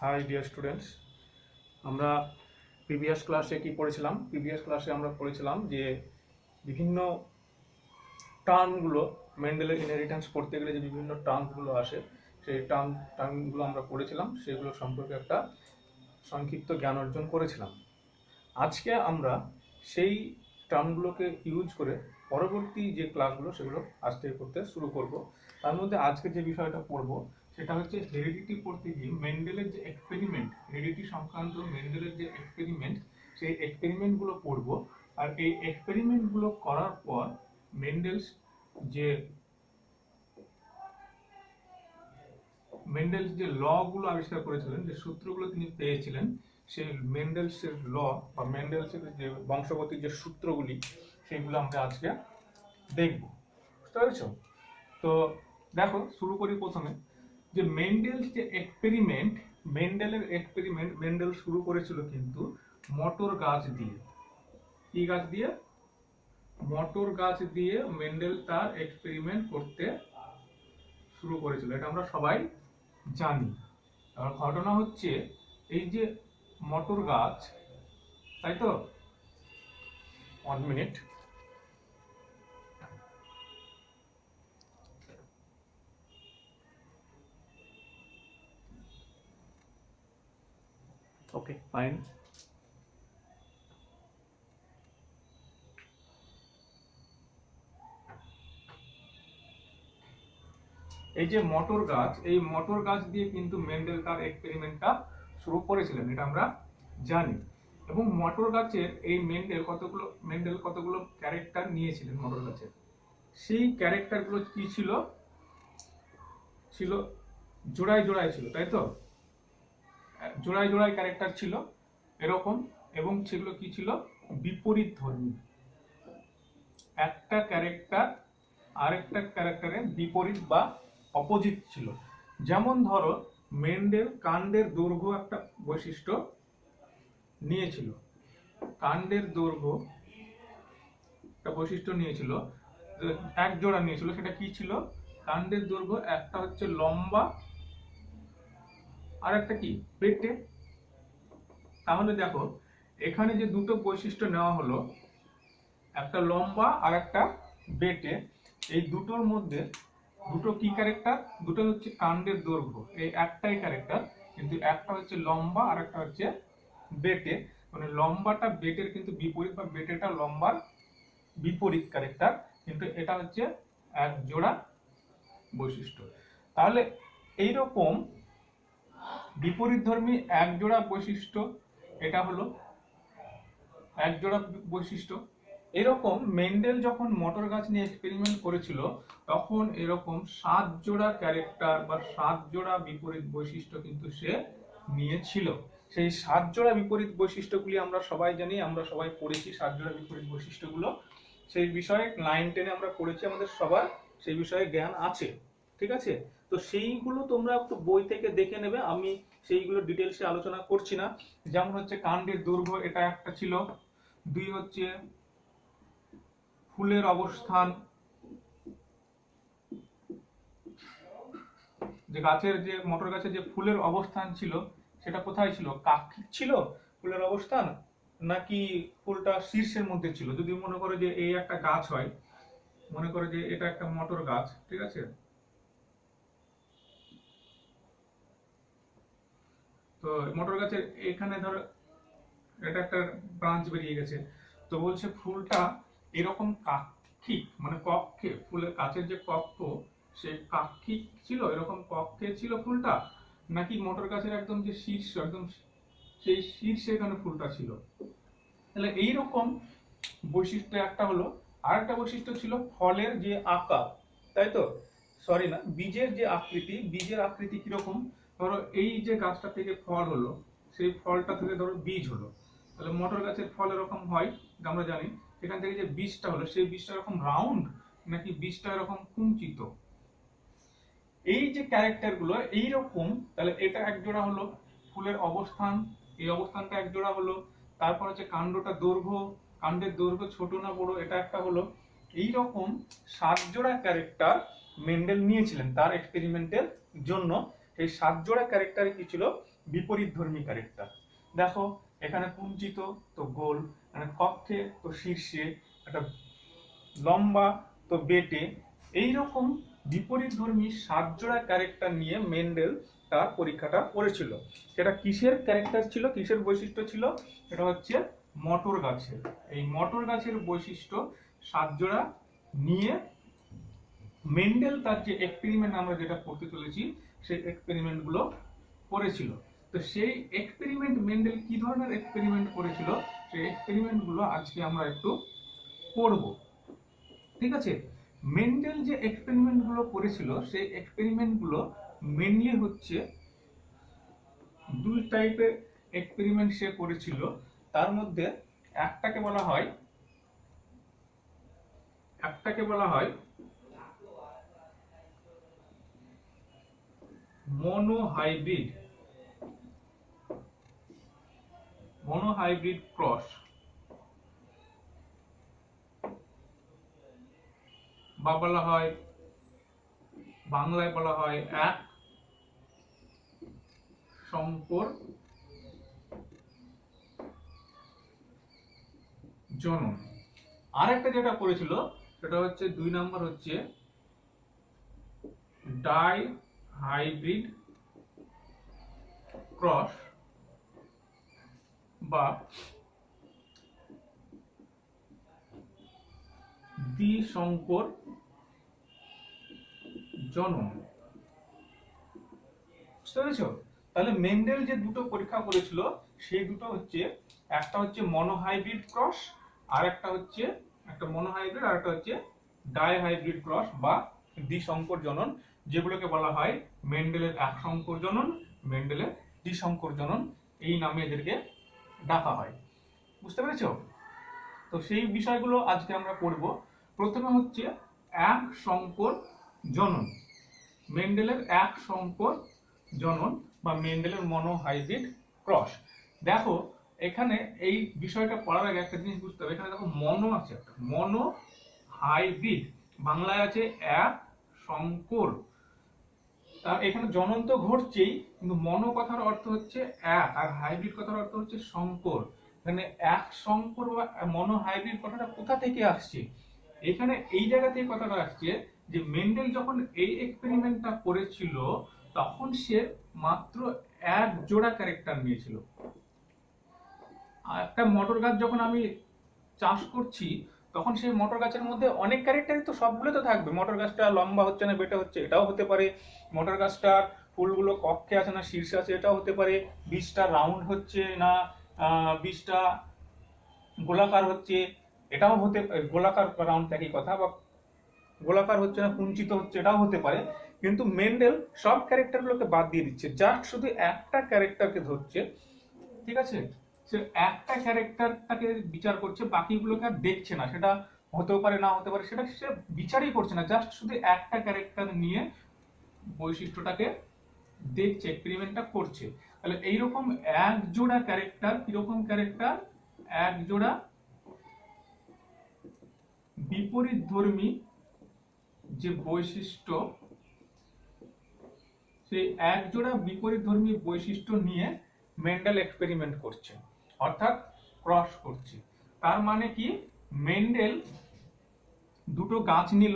High dear students, আমরা previous ক্লাসে কি পড়েছিলাম? প্রিভিয়াস ক্লাসে আমরা পড়েছিলাম যে বিভিন্ন টার্মগুলো, মেন্ডেলের ইনহেরিটেন্স পড়তে গেলে যে বিভিন্ন টার্মগুলো আসে, সেই টার্মগুলো আমরা পড়েছিলাম, সেগুলো সম্পর্কে একটা সংক্ষিপ্ত জ্ঞান অর্জন করেছিলাম। আজকে আমরা সেই টার্মগুলোকে ইউজ করে পরবর্তী যে ক্লাসগুলো সেগুলো আজ থেকে করতে শুরু করব। তার মধ্যে আজকে যে বিষয়টা পড়ব সেটা হচ্ছে হেরিডিটি পড়তে গিয়ে মেন্ডেলের যে এক্সপেরিমেন্ট, হেরিডিটি সংক্রান্ত মেন্ডেলের যে এক্সপেরিমেন্ট, সেই এক্সপেরিমেন্টগুলো পড়ব। আর এই এক্সপেরিমেন্টগুলো করার পর মেন্ডেলস যে যে লগুলো আবিষ্কার করেছিলেন, যে সূত্রগুলো তিনি পেয়েছিলেন, সেই মেন্ডেলসের ল বা মেন্ডেলসের যে বংশগতির যে সূত্রগুলি, সেগুলো আমরা আজকে দেখব। বুঝতে পেরেছ? তো দেখো, শুরু করি প্রথমে যে মেন্ডেল শুরু করেছিল কিন্তু মটর গাছ দিয়ে। কি গাছ দিয়ে? মটর গাছ দিয়ে মেন্ডেল তার এক্সপেরিমেন্ট করতে শুরু করেছিল, এটা আমরা সবাই জানি। আর ঘটনা হচ্ছে, এই যে মটর গাছ, তাই তো? 1 মিনিট। ওকে, ফাইন। এই যে মটর গাছ, এই মটর গাছ দিয়ে কিন্তু মেন্ডেল তার এক্সপেরিমেন্টটা শুরু করেছিলেন, এটা আমরা জানি। এবং মটর গাছের এই মেন্ডেল কতগুলো ক্যারেক্টার নিয়েছিলেন মটর গাছের। সেই ক্যারেক্টারগুলো কি ছিল? ছিল জোড়ায় জোড়ায় ছিল, তাই তো? জোড়ায় জোড়ায় ক্যারেক্টার ছিল এরকম, এবং সেগুলো কি ছিল? বিপরীত ধর্মী। একটা ক্যারেক্টার আরেকটা ক্যারেক্টারের বিপরীত বা অপোজিট ছিল। যেমন ধরো, মেন্ডেল কাণ্ডের দৈর্ঘ্য একটা বৈশিষ্ট্য নিয়েছিল। কাণ্ডের দৈর্ঘ্য একটা বৈশিষ্ট্য নিয়েছিল, এক জোড়া নিয়েছিল। সেটা কি ছিল? কাণ্ডের দৈর্ঘ্য একটা হচ্ছে লম্বা, আর একটা কি? বেটে। তাহলে দেখো, এখানে যে দুটো বৈশিষ্ট্য নেওয়া হলো, একটা লম্বা আর একটা বেটে, এই দুটোর মধ্যে দুটো কি ক্যারেক্টার? দুটো হচ্ছে কাণ্ডের দৈর্ঘ্য, এই একটাই ক্যারেক্টার, কিন্তু একটা হচ্ছে লম্বা আর একটা হচ্ছে বেটে। মানে লম্বাটা বেটের কিন্তু বিপরীত, বা বেটেটা লম্বার বিপরীত ক্যারেক্টার, কিন্তু এটা হচ্ছে এক জোড়া বৈশিষ্ট্য। তাহলে এইরকম বিপরীতধর্মী এক জোড়া বৈশিষ্ট্য, এটা হলো এক জোড়া বৈশিষ্ট্য। এরকম মেন্ডেল যখন মটর গাছ নিয়ে এক্সপেরিমেন্ট করেছিল, তখন এরকম 7 জোড়া ক্যারেক্টার বা 7 জোড়া বিপরীত বৈশিষ্ট্য কিন্তু সে নিয়েছিল। সেই 7 জোড়া বিপরীত বৈশিষ্ট্যগুলি আমরা সবাই জানি, আমরা সবাই পড়েছি 7 জোড়া বিপরীত বৈশিষ্ট্যগুলো। সেই বিষয়ে 9-10 আমরা পড়েছি, আমাদের সবার সেই বিষয়ে জ্ঞান আছে। ঠিক আছে? তো সেইগুলো তোমরা একটু বই থেকে দেখে নেবে, আমি সেইগুলো ডিটেলসে আলোচনা করছি না। যেমন হচ্ছে কাণ্ডের দৈর্ঘ্য, এটা একটা ছিল। 2 হচ্ছে ফুলের অবস্থান, যে গাছের, যে মটর গাছের যে ফুলের অবস্থান ছিল, সেটা কোথায় ছিল? কাক্ষিক ছিল ফুলের অবস্থান, নাকি ফুলটা শীর্ষের মধ্যে ছিল? যদি মনে করো যে এই একটা গাছ হয়, মনে করো যে এটা একটা মটর গাছ, ঠিক আছে? তো মটর গাছের এখানে ধরো এটা একটা ব্রাঞ্চ বেরিয়ে গেছে, তো বলছে ফুলটা এরকম কাক্ষিক, মানে কক্ষে, ফুলের কাছের যে কক্ষ, সে কাক্ষিক ছিল, এরকম কক্ষে ছিল ফুলটা, নাকি মটর গাছের একদম যে শীর্ষ, একদম সেই শীর্ষে এখানে ফুলটা ছিল। তাহলে এইরকম বৈশিষ্ট্য একটা হলো। আর একটা বৈশিষ্ট্য ছিল ফলের যে আকার, তাই তো? সরি না, বীজের যে আকৃতি, বীজের আকৃতি কিরকম? ধরো এই যে গাছটা থেকে ফল হলো, সেই ফলটা থেকে ধরো বীজ হলো, তাহলে মটর গাছের ফল এরকম হয়, আমরা জানি। এখান থেকে যে বীজটা হলো, সেই বীজটা এরকম রাউন্ড, নাকি বীজটা এরকম কুঞ্চিত? এই যে ক্যারেক্টার গুলো এইরকম, তাহলে এটা এক জোড়া হলো। ফুলের অবস্থান, এই অবস্থানটা এক জোড়া হলো। তারপর হচ্ছে কাণ্ডটা দৈর্ঘ্য, কাণ্ডের দৈর্ঘ্য ছোট না বড়, এটা একটা হলো। এইরকম 7 জোড়া ক্যারেক্টার মেন্ডেল নিয়েছিলেন তার এক্সপেরিমেন্টের জন্য। এই 7 জোড়া ক্যারেক্টারে কি ছিল? বিপরীতধর্মী ক্যারেক্টার। দেখো এখানে কুঞ্চিত তো গোল, মানে কক্ষে তো শীর্ষে, একটা লম্বা তো বেটে, এইরকম বিপরীতধর্মী 7 জোড়া ক্যারেক্টার নিয়ে মেন্ডেল তার পরীক্ষাটা করেছিল। সেটা কিসের ক্যারেক্টার ছিল, কিসের বৈশিষ্ট্য ছিল? এটা হচ্ছে মটর গাছের। এই মটর গাছের বৈশিষ্ট্য 7 জোড়া নিয়ে মেন্ডেল তার যে এক্সপেরিমেন্ট আমরা যেটা করতে চলেছি সেই এক্সপেরিমেন্ট গুলো করেছিল। তো সেই এক্সপেরিমেন্ট মেন্ডেল কি ধরনের এক্সপেরিমেন্ট করেছিল সেই এক্সপেরিমেন্ট গুলো আজকে আমরা একটু পড়ব। ঠিক আছে, মেন্ডেল যে এক্সপেরিমেন্ট গুলো করেছিল সেই এক্সপেরিমেন্ট গুলো মেনলি হচ্ছে 2 টাইপের এক্সপেরিমেন্ট সে করেছিল। তার মধ্যে একটাকে বলা হয় মনোহাইব্রিড ক্রস, বা বলা হয় বাংলায় বলা হয় এক সংকর জনন। আরেকটা যেটা করেছিল সেটা হচ্ছে 2 নম্বর হচ্ছে ডাই হাইব্রিড ক্রস বা দ্বিসংকর জনন। বুঝতে পেরেছো? তাহলে মেন্ডেল যে দুটো পরীক্ষা করেছিল সেই দুটো হচ্ছে, একটা হচ্ছে মনোহাইব্রিড ক্রস, আর একটা হচ্ছে মনোহাইব্রিড, আর একটা হচ্ছে ডাই হাইব্রিড ক্রস বা দ্বিসংকর জনন, যেগুলোকে বলা হয় মেন্ডেলের এক সংকর জনন, মেন্ডেলের দ্বিসংকর জনন, এই নামে এদেরকে ডাকা হয়। বুঝতে পেরেছো? তো সেই বিষয়গুলো আজকে আমরা পড়ব। প্রথমে হচ্ছে এক সংকর জনন, মেন্ডেলের এক সংকর জনন বা মেন্ডেলের মনোহাইব্রিড ক্রস। দেখো এখানে এই বিষয়টা পড়ার আগে একটা জিনিস বুঝতে হবে। এখানে দেখো মনো আছে, একটা মনো হাইব্রিড, বাংলায় আছে এক সংকর। এখানে জনন তো ঘটছেই, কিন্তু মনো কথার অর্থ হচ্ছে এক, আর হাইব্রিড কথার অর্থ হচ্ছে সংকর। এখানে এক সংকর বা মনো হাইব্রিড কথাটা কোথা থেকে আসছে? এখানে এই জায়গা থেকে কথাটা আসছে যে মেন্ডেল যখন এই এক্সপেরিমেন্টটা করেছিল তখন সে মাত্র 1 জোড়া ক্যারেক্টার নিয়েছিল। একটা মটর গাছ যখন আমি চাষ করছি তখন সেই মটর গাছের মধ্যে অনেক ক্যারেক্টারই তো, সবগুলো তো থাকবে। মটর গাছটা লম্বা হচ্ছে না বেটে হচ্ছে, এটাও হতে পারে। মটর গাছটার ফুলগুলো কক্ষে আছে না শীর্ষে আছে, এটাও হতে পারে। বীজটা রাউন্ড হচ্ছে না বীজটা গোলাকার হচ্ছে, এটাও হতে, গোলাকার রাউন্ড একই কথা, বা গোলাকার হচ্ছে না কুঞ্চিত হচ্ছে, এটাও হতে পারে। কিন্তু মেন্ডেল সব ক্যারেক্টারগুলোকে বাদ দিয়ে দিচ্ছে, জাস্ট শুধু একটা ক্যারেক্টারকে ধরছে। ঠিক আছে, সে একটা ক্যারেক্টারটাকে বিচার করছে, বাকিগুলোকে আর দেখছে না। সেটা হতেও পারে না হতে পারে, সেটা সে বিচারই করছে না, জাস্ট শুধু একটা ক্যারেক্টার নিয়ে বৈশিষ্ট্যটাকে দেখছে, এক্সপেরিমেন্টটা করছে। তাহলে এইরকম 1 জোড়া ক্যারেক্টার, কিরকম ক্যারেক্টার? 1 জোড়া বিপরীতধর্মী যে বৈশিষ্ট্য, সেই 1 জোড়া বিপরীতধর্মী বৈশিষ্ট্য নিয়ে মেন্ডেল এক্সপেরিমেন্ট করছে, অর্থাৎ ক্রস করছে। তার মানে কি, মেন্ডেল দুটো গাছ নিল,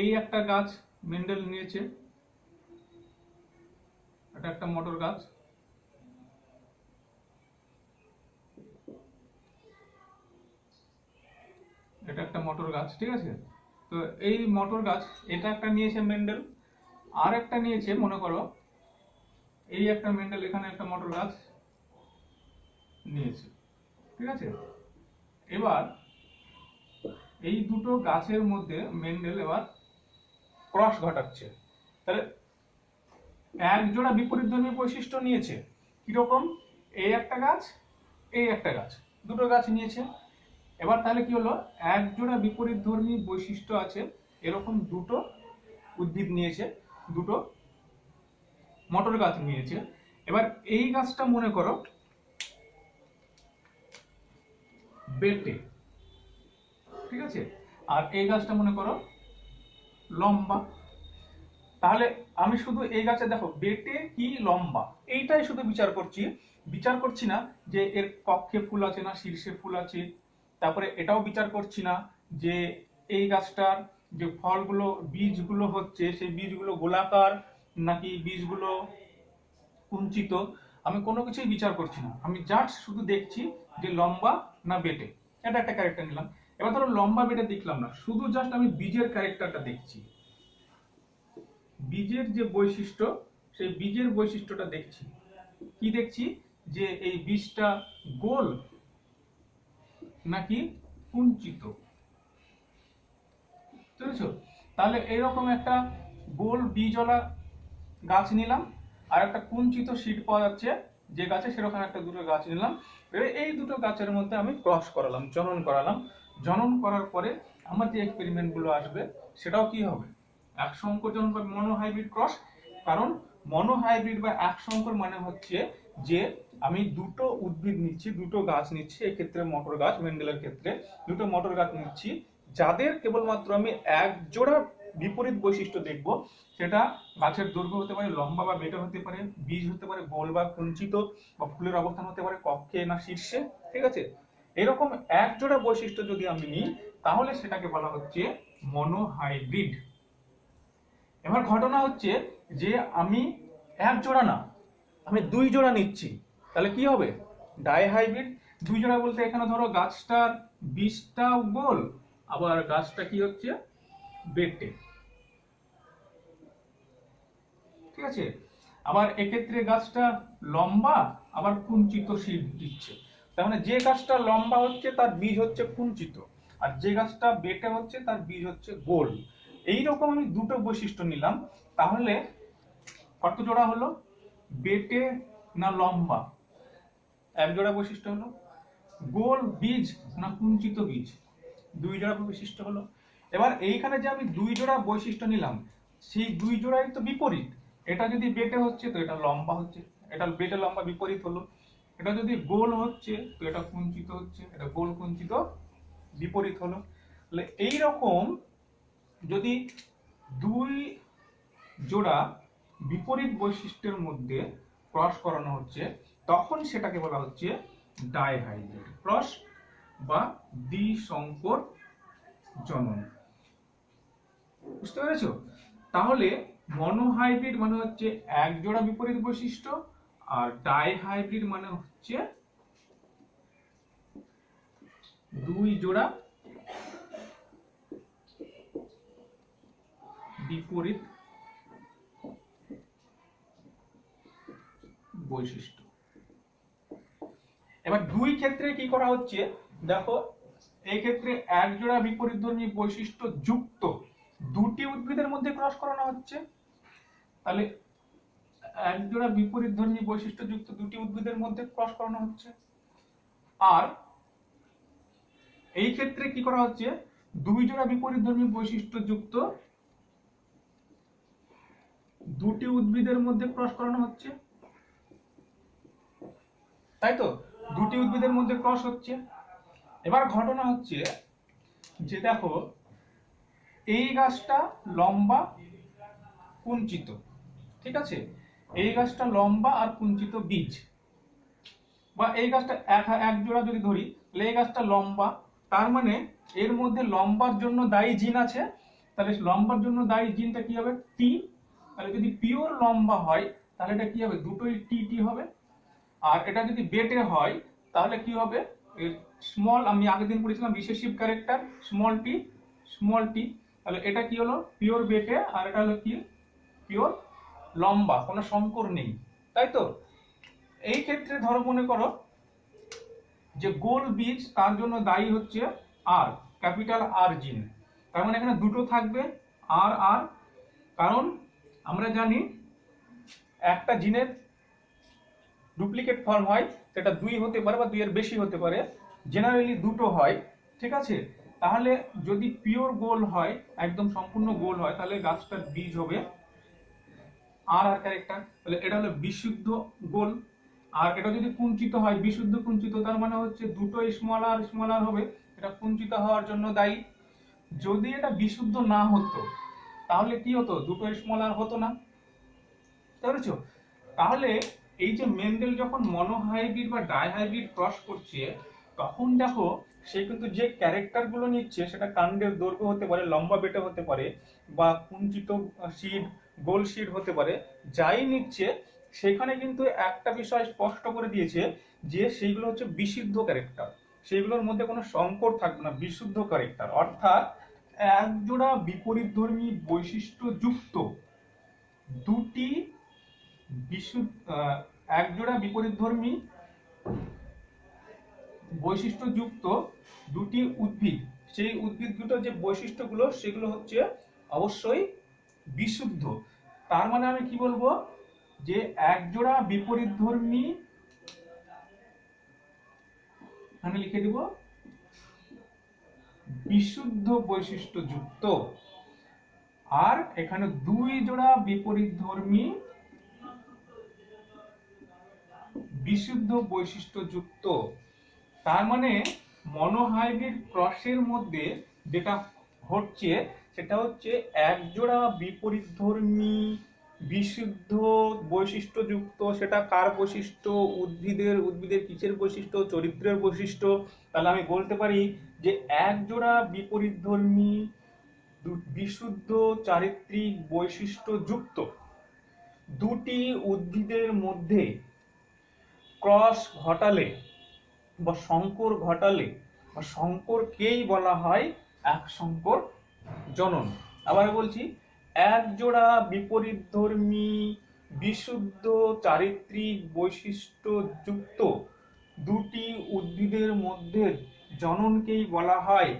এই একটা গাছ মেন্ডেল নিয়েছে, এটা একটা মটর গাছ, এটা একটা মটর গাছ। ঠিক আছে, তো এই মটর গাছ এটা একটা নিয়েছে মেন্ডেল, আর একটা নিয়েছে, মনে করো এই একটা মেন্ডেল এখানে একটা মটর গাছ নিয়েছে। ঠিক আছে, এবার এই দুটো গাছের মধ্যে মেন্ডেল এবার ক্রস ঘটাচ্ছে। তাহলে 1 জোড়া বিপরীতধর্মী বৈশিষ্ট্য নিয়েছে, কিরকম? এই একটা গাছ, এই একটা গাছ, দুটো গাছ নিয়েছে। এবার তাহলে কি হলো, 1 জোড়া বিপরীতধর্মী বৈশিষ্ট্য আছে এরকম দুটো উদ্ভিদ নিয়েছে, দুটো মটর গাছ নিয়েছে। এবার এই গাছটা মনে করো বেটে, ঠিক আছে, আর এই গাছটা মনে করো লম্বা। তাহলে আমি শুধু এই গাছে দেখো বেটে কি লম্বা এইটাই শুধু বিচার করছি না যে এর কক্ষে ফুল আছে না শীর্ষে ফুল আছে, তারপরে এটাও বিচার করছি না যে এই গাছটার যে ফলগুলো বীজগুলো হচ্ছে সেই বীজগুলো গোলাকার নাকি বীজগুলো কুঞ্চিত, আমি কোনো কিছুই বিচার করছি না, আমি জাস্ট শুধু দেখছি যে লম্বা না বেটে। এটা একটা ক্যারেক্টার নিলাম। এবার ধরো লম্বা বেটে দেখলাম না, শুধু জাস্ট আমি বীজের ক্যারেক্টারটা দেখছি, বীজের যে বৈশিষ্ট্য সেই বীজের বৈশিষ্ট্যটা দেখছি। কি দেখছি যে এই বীজটা গোল নাকি কুঞ্চিত, বুঝেছো? তাহলে এইরকম একটা গোল বীজওয়ালা গাছ নিলাম, আর একটা কুঞ্চিত শীট পাওয়া যাচ্ছে যে গাছে, সেরকম একটা দুটো গাছ নিলাম। এই দুটো গাছের মধ্যে আমি ক্রস করালাম, জনন করালাম। জনন করার পরে আমার যে এক্সপেরিমেন্ট গুলো আসবে সেটাও কি হবে, এক সংকর জনন বা মনো হাইব্রিড ক্রস। কারণ মনো হাইব্রিড বা এক সংকর মানে হচ্ছে যে আমি দুটো উদ্ভিদ নিচ্ছি, দুটো গাছ নিচ্ছি, এক্ষেত্রে মটর গাছ, মেন্ডেলের ক্ষেত্রে দুটো মটর গাছ নিচ্ছি, যাদের কেবলমাত্র আমি এক জোড়া বিপরীত বৈশিষ্ট্য দেখব। সেটা গাছের দৈর্ঘ্য হতে পারে লম্বা বা বেটে হতে পারে, বীজ হতে পারে গোল বা কুঞ্চিত, বা ফুলের অবস্থান হতে পারে কক্ষে না শীর্ষে, ঠিক আছে? এরকম এক জোড়া বৈশিষ্ট্য যদি আমি নিই তাহলে সেটাকে বলা হচ্ছে মনোহাইব্রিড। এবার ঘটনা হচ্ছে যে আমি এক জোড়া না, আমি দুই জোড়া নিচ্ছি, তাহলে কি হবে, ডাইহাইব্রিড। দুই জোড়া বলতে এখানে ধরো গাছটার বীজটা গোল, আবার গাছটা কি হচ্ছে বেটে, ঠিক আছে? আবার এক্ষেত্রে গাছটা লম্বা আবার কুঞ্চিত শীট দিচ্ছে, তার মানে যে গাছটা লম্বা হচ্ছে তার বীজ হচ্ছে কুঞ্চিত, আর যে গাছটা বেটে হচ্ছে তার বীজ হচ্ছে গোল। এইরকম আমি দুটো বৈশিষ্ট্য নিলাম, তাহলে কত জোড়া হলো, বেটে না লম্বা, এক জোড়া বৈশিষ্ট্য হলো। গোল বীজ না কুঞ্চিত বীজ, দুই জোড়া বৈশিষ্ট্য হলো। এবার এইখানে যে আমি দুই জোড়া বৈশিষ্ট্য নিলাম, সেই দুই জোড়াই তো বিপরীত। এটা যদি বেটে হচ্ছে তো এটা লম্বা হচ্ছে, এটা বেটে লম্বা বিপরীত হলো। এটা যদি গোল হচ্ছে তো এটা কুঞ্চিত হচ্ছে, এটা গোল কুঞ্চিত বিপরীত হলো। তাহলে এইরকম যদি দুই জোড়া বিপরীত বৈশিষ্ট্যের মধ্যে ক্রস করানো হচ্ছে তখন সেটাকে বলা হচ্ছে ডাইহাইব্রিড ক্রস বা দ্বিসংকর জনন। বুঝতে পেরেছো? তাহলে মনোহাইব্রিড মানে হচ্ছে এক জোড়া বিপরীত বৈশিষ্ট্য, আর ডাইহাইব্রিড মানে হচ্ছে দুই জোড়া বিপরীত বৈশিষ্ট্য। এবার দুই ক্ষেত্রে কি করা হচ্ছে দেখো, এই ক্ষেত্রে এক জোড়া বিপরীতধর্মী বৈশিষ্ট্য যুক্ত দুটি উদ্ভিদের মধ্যে ক্রস করানো হচ্ছে। তাহলে এক জোড়া বিপরীতধর্মী বৈশিষ্ট্য যুক্ত দুটি উদ্ভিদের মধ্যে ক্রস করানো হচ্ছে। আর এই ক্ষেত্রে কি করা হচ্ছে, দুই জোড়া বিপরীতধর্মী বৈশিষ্ট্য যুক্ত দুটি উদ্ভিদের মধ্যে ক্রস করানো হচ্ছে, তাই তো? দুটি উদ্ভিদের মধ্যে ক্রস হচ্ছে। এবার ঘটনা হচ্ছে যে দেখো এই গাছটা লম্বা কুঞ্চিত, ঠিক আছে? এই গাছটা লম্বা আর কুঞ্চিত বীজ, বা এই গাছটা এক জোড়া যদি ধরি তাহলে এই গাছটা লম্বা, তার মানে এর মধ্যে লম্বার জন্য দায়ী জিন আছে, তাহলে লম্বার জন্য দায়ী জিনটা কি হবে, টি। তাহলে যদি পিওর লম্বা হয় তাহলে এটা কি হবে, দুটোই টি টি হবে। আর এটা যদি বেটে হয় তাহলে কি হবে, স্মল, আমি আগের দিন পড়েছিলাম রিসেসিভ ক্যারেক্টার স্মল টি। তাহলে এটা কি হলো, পিওর বেটে, আর এটা হলো কি পিওর লম্বা, কোনো সংকর নেই, তাই তো? এই ক্ষেত্রে ধরো মনে করো যে গোল বীজ, তার জন্য দায়ী হচ্ছে আর, ক্যাপিটাল আর জিন, তার মানে এখানে দুটো থাকবে আর আর, কারণ আমরা জানি একটা জিনের ডুপ্লিকেট ফর্ম হয় সেটা দুই হতে পারে বা দুইয়ের বেশি হতে পারে, জেনারেলি দুটো হয়, ঠিক আছে? তাহলে যদি পিওর গোল হয়, একদম সম্পূর্ণ গোল হয়, তাহলে গাছটার বীজ হবে আর আর ক্যারেক্টার, তাহলে এটা হলো বিশুদ্ধ গোল। আর এটা যদি কুঞ্চিত হয়, বিশুদ্ধ কুঞ্চিত, তার মানে হচ্ছে দুটো স্মল আর হবে, এটা কুঞ্চিত হওয়ার জন্য দায়ী। যদি এটা বিশুদ্ধ না হতো তাহলে কি হতো, দুটো স্মল আর হতো না। বুঝতে পেরেছো? তাহলে এই যে মেন্ডেল যখন মনোহাইব্রিড বা ডাইহাইব্রিড ক্রস করছে, তখন দেখো সে কিন্তু যে ক্যারেক্টার গুলো নিচ্ছে সেটা কাণ্ডের দৈর্ঘ্য হতে পারে, লম্বা বেটে হতে পারে, বা কুঞ্চিত শিড, গোল শিড হতে পারে, যাই নিচ্ছে সেখানে কিন্তু একটা বিষয় স্পষ্ট করে দিয়েছে যে সেইগুলো হচ্ছে বিশুদ্ধ ক্যারেক্টার, সেইগুলোর মধ্যে কোনো সংকর থাকবে না, বিশুদ্ধ ক্যারেক্টার। অর্থাৎ একজোড়া বিপরীতধর্মী বৈশিষ্ট্য যুক্ত দুটি একজোড়া বিপরীতধর্মী বৈশিষ্ট্যযুক্ত দুটি উদ্ভিদ, সেই উদ্ভিদ দুটো যে বৈশিষ্ট্যগুলো সেগুলো হচ্ছে অবশ্যই বিশুদ্ধ। তার মানে আমি কি বলবো, যে একজোড়া বিপরীতধর্মী, এখানে লিখে দিব বিশুদ্ধ বৈশিষ্ট্যযুক্ত, আর এখানে দুই জোড়া বিপরীতধর্মী বিশুদ্ধ বৈশিষ্ট্যযুক্ত। তার মানে মনোহাইব্রিড ক্রসের মধ্যে যেটা ঘটছে সেটা হচ্ছে একজোড়া বিপরীতধর্মী বিশুদ্ধ বৈশিষ্ট্যযুক্ত। সেটা কার বৈশিষ্ট্য? উদ্ভিদের কিসের বৈশিষ্ট্য? চরিত্রের বৈশিষ্ট্য। তাহলে আমি বলতে পারি যে একজোড়া বিপরীতধর্মী বিশুদ্ধ চারিত্রিক বৈশিষ্ট্যযুক্ত দুটি উদ্ভিদের মধ্যে ক্রস ঘটালে বা সংকর ঘটালে বা সংকরকেই বলা হয় এক সংকর জনন। আবার বলছি, এক জোড়া বিপরীতধর্মী বিশুদ্ধ চারিত্রিক বৈশিষ্ট্যযুক্ত দুটি উদ্ভিদের মধ্যে জননকেই বলা হয়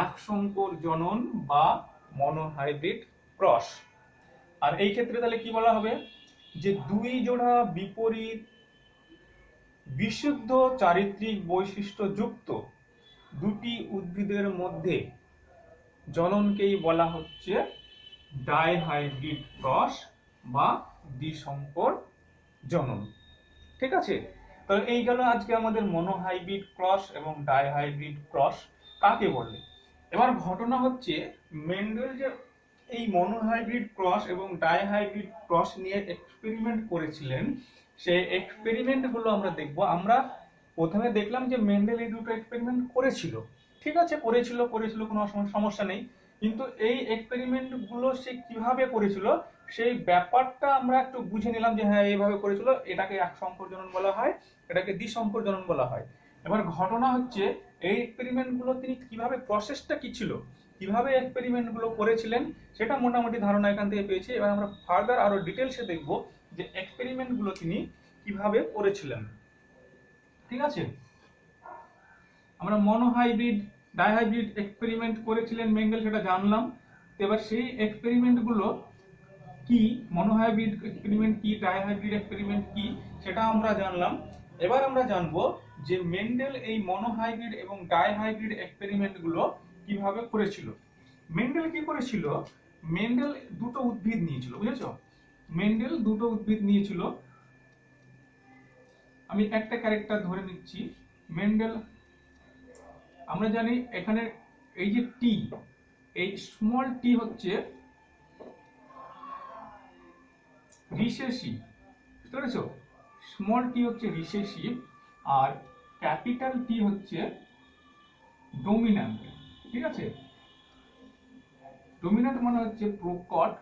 এক সংকর জনন বা মনোহাইব্রিড ক্রস। আর এই ক্ষেত্রে তাহলে কি বলা হবে, যে দুই জোড়া বিপরীত বিশুদ্ধ চারিত্রিক বৈশিষ্ট্যযুক্ত দুটি উদ্ভিদের মধ্যে জননকেই বলা হচ্ছে ডাইহাইব্রিড ক্রস বা দ্বিসংকর জনন। ঠিক আছে? তাহলে এই গেল আজকে আমাদের মনোহাইব্রিড ক্রস এবং ডাইহাইব্রিড ক্রস কাকে বলে। এবার ঘটনা হচ্ছে, মেন্ডেল যে এই মনোহাইব্রিড ক্রস এবং ডাইহাইব্রিড ক্রস নিয়ে এক্সপেরিমেন্ট করেছিলেন, সেই এক্সপেরিমেন্ট গুলো আমরা দেখব। আমরা প্রথমে দেখলাম যে মেন্ডেল এই দুটো এক্সপেরিমেন্ট করেছিল, ঠিক আছে, করেছিল কোনো সমস্যা নেই, কিন্তু এই এক্সপেরিমেন্ট গুলো সে কিভাবে করেছিল সেই ব্যাপারটা আমরা একটু বুঝে নিলাম, যে হ্যাঁ এইভাবে করেছিল, এটাকে এক সংকর জনন বলা হয়, এটাকে দ্বিসংকর জনন বলা হয়। এবার ঘটনা হচ্ছে, এই এক্সপেরিমেন্ট গুলো তিনি কিভাবে, প্রসেসটা কি ছিল, কিভাবে এক্সপেরিমেন্ট গুলো করেছিলেন সেটা মোটামুটি ধারণা এখান থেকে পেয়েছি। এবার আমরা ফার্দার আরো ডিটেলসে দেখব যে এক্সপেরিমেন্ট গুলো তিনি কিভাবে করেছিলেন। ঠিক আছে? আমরা মনোহাইব্রিড ডাইহাইব্রিড এক্সপেরিমেন্ট করেছিলেন মেন্ডেল, সেটা জানলাম। এবার সেই এক্সপেরিমেন্ট গুলো কি, মনোহাইব্রিড এক্সপেরিমেন্ট কি, ডাইহাইব্রিড এক্সপেরিমেন্ট কি, সেটা আমরা জানলাম। এবার আমরা জানবো যে মেন্ডেল এই মনোহাইব্রিড এবং ডাইহাইব্রিড এক্সপেরিমেন্ট গুলো কিভাবে করেছিল। মেন্ডেল কি করেছিল, মেন্ডেল দুটো উদ্ভিদ নিয়েছিল, বুঝেছো? মেন্ডেল দুটো উদ্ভিদ নিয়েছিল। আমি একটা ক্যারেক্টার ধরে নিচ্ছি। মেন্ডেল, আমরা জানি এখানে এই যে টি, এই স্মল টি হচ্ছে রিসেসিভ, বুঝতে পেরেছো? স্মল টি হচ্ছে রিসেসিভ আর ক্যাপিটাল টি হচ্ছে ডমিন্যান্ট। ঠিক আছে? ডমিন্যান্ট মানে হচ্ছে প্রকট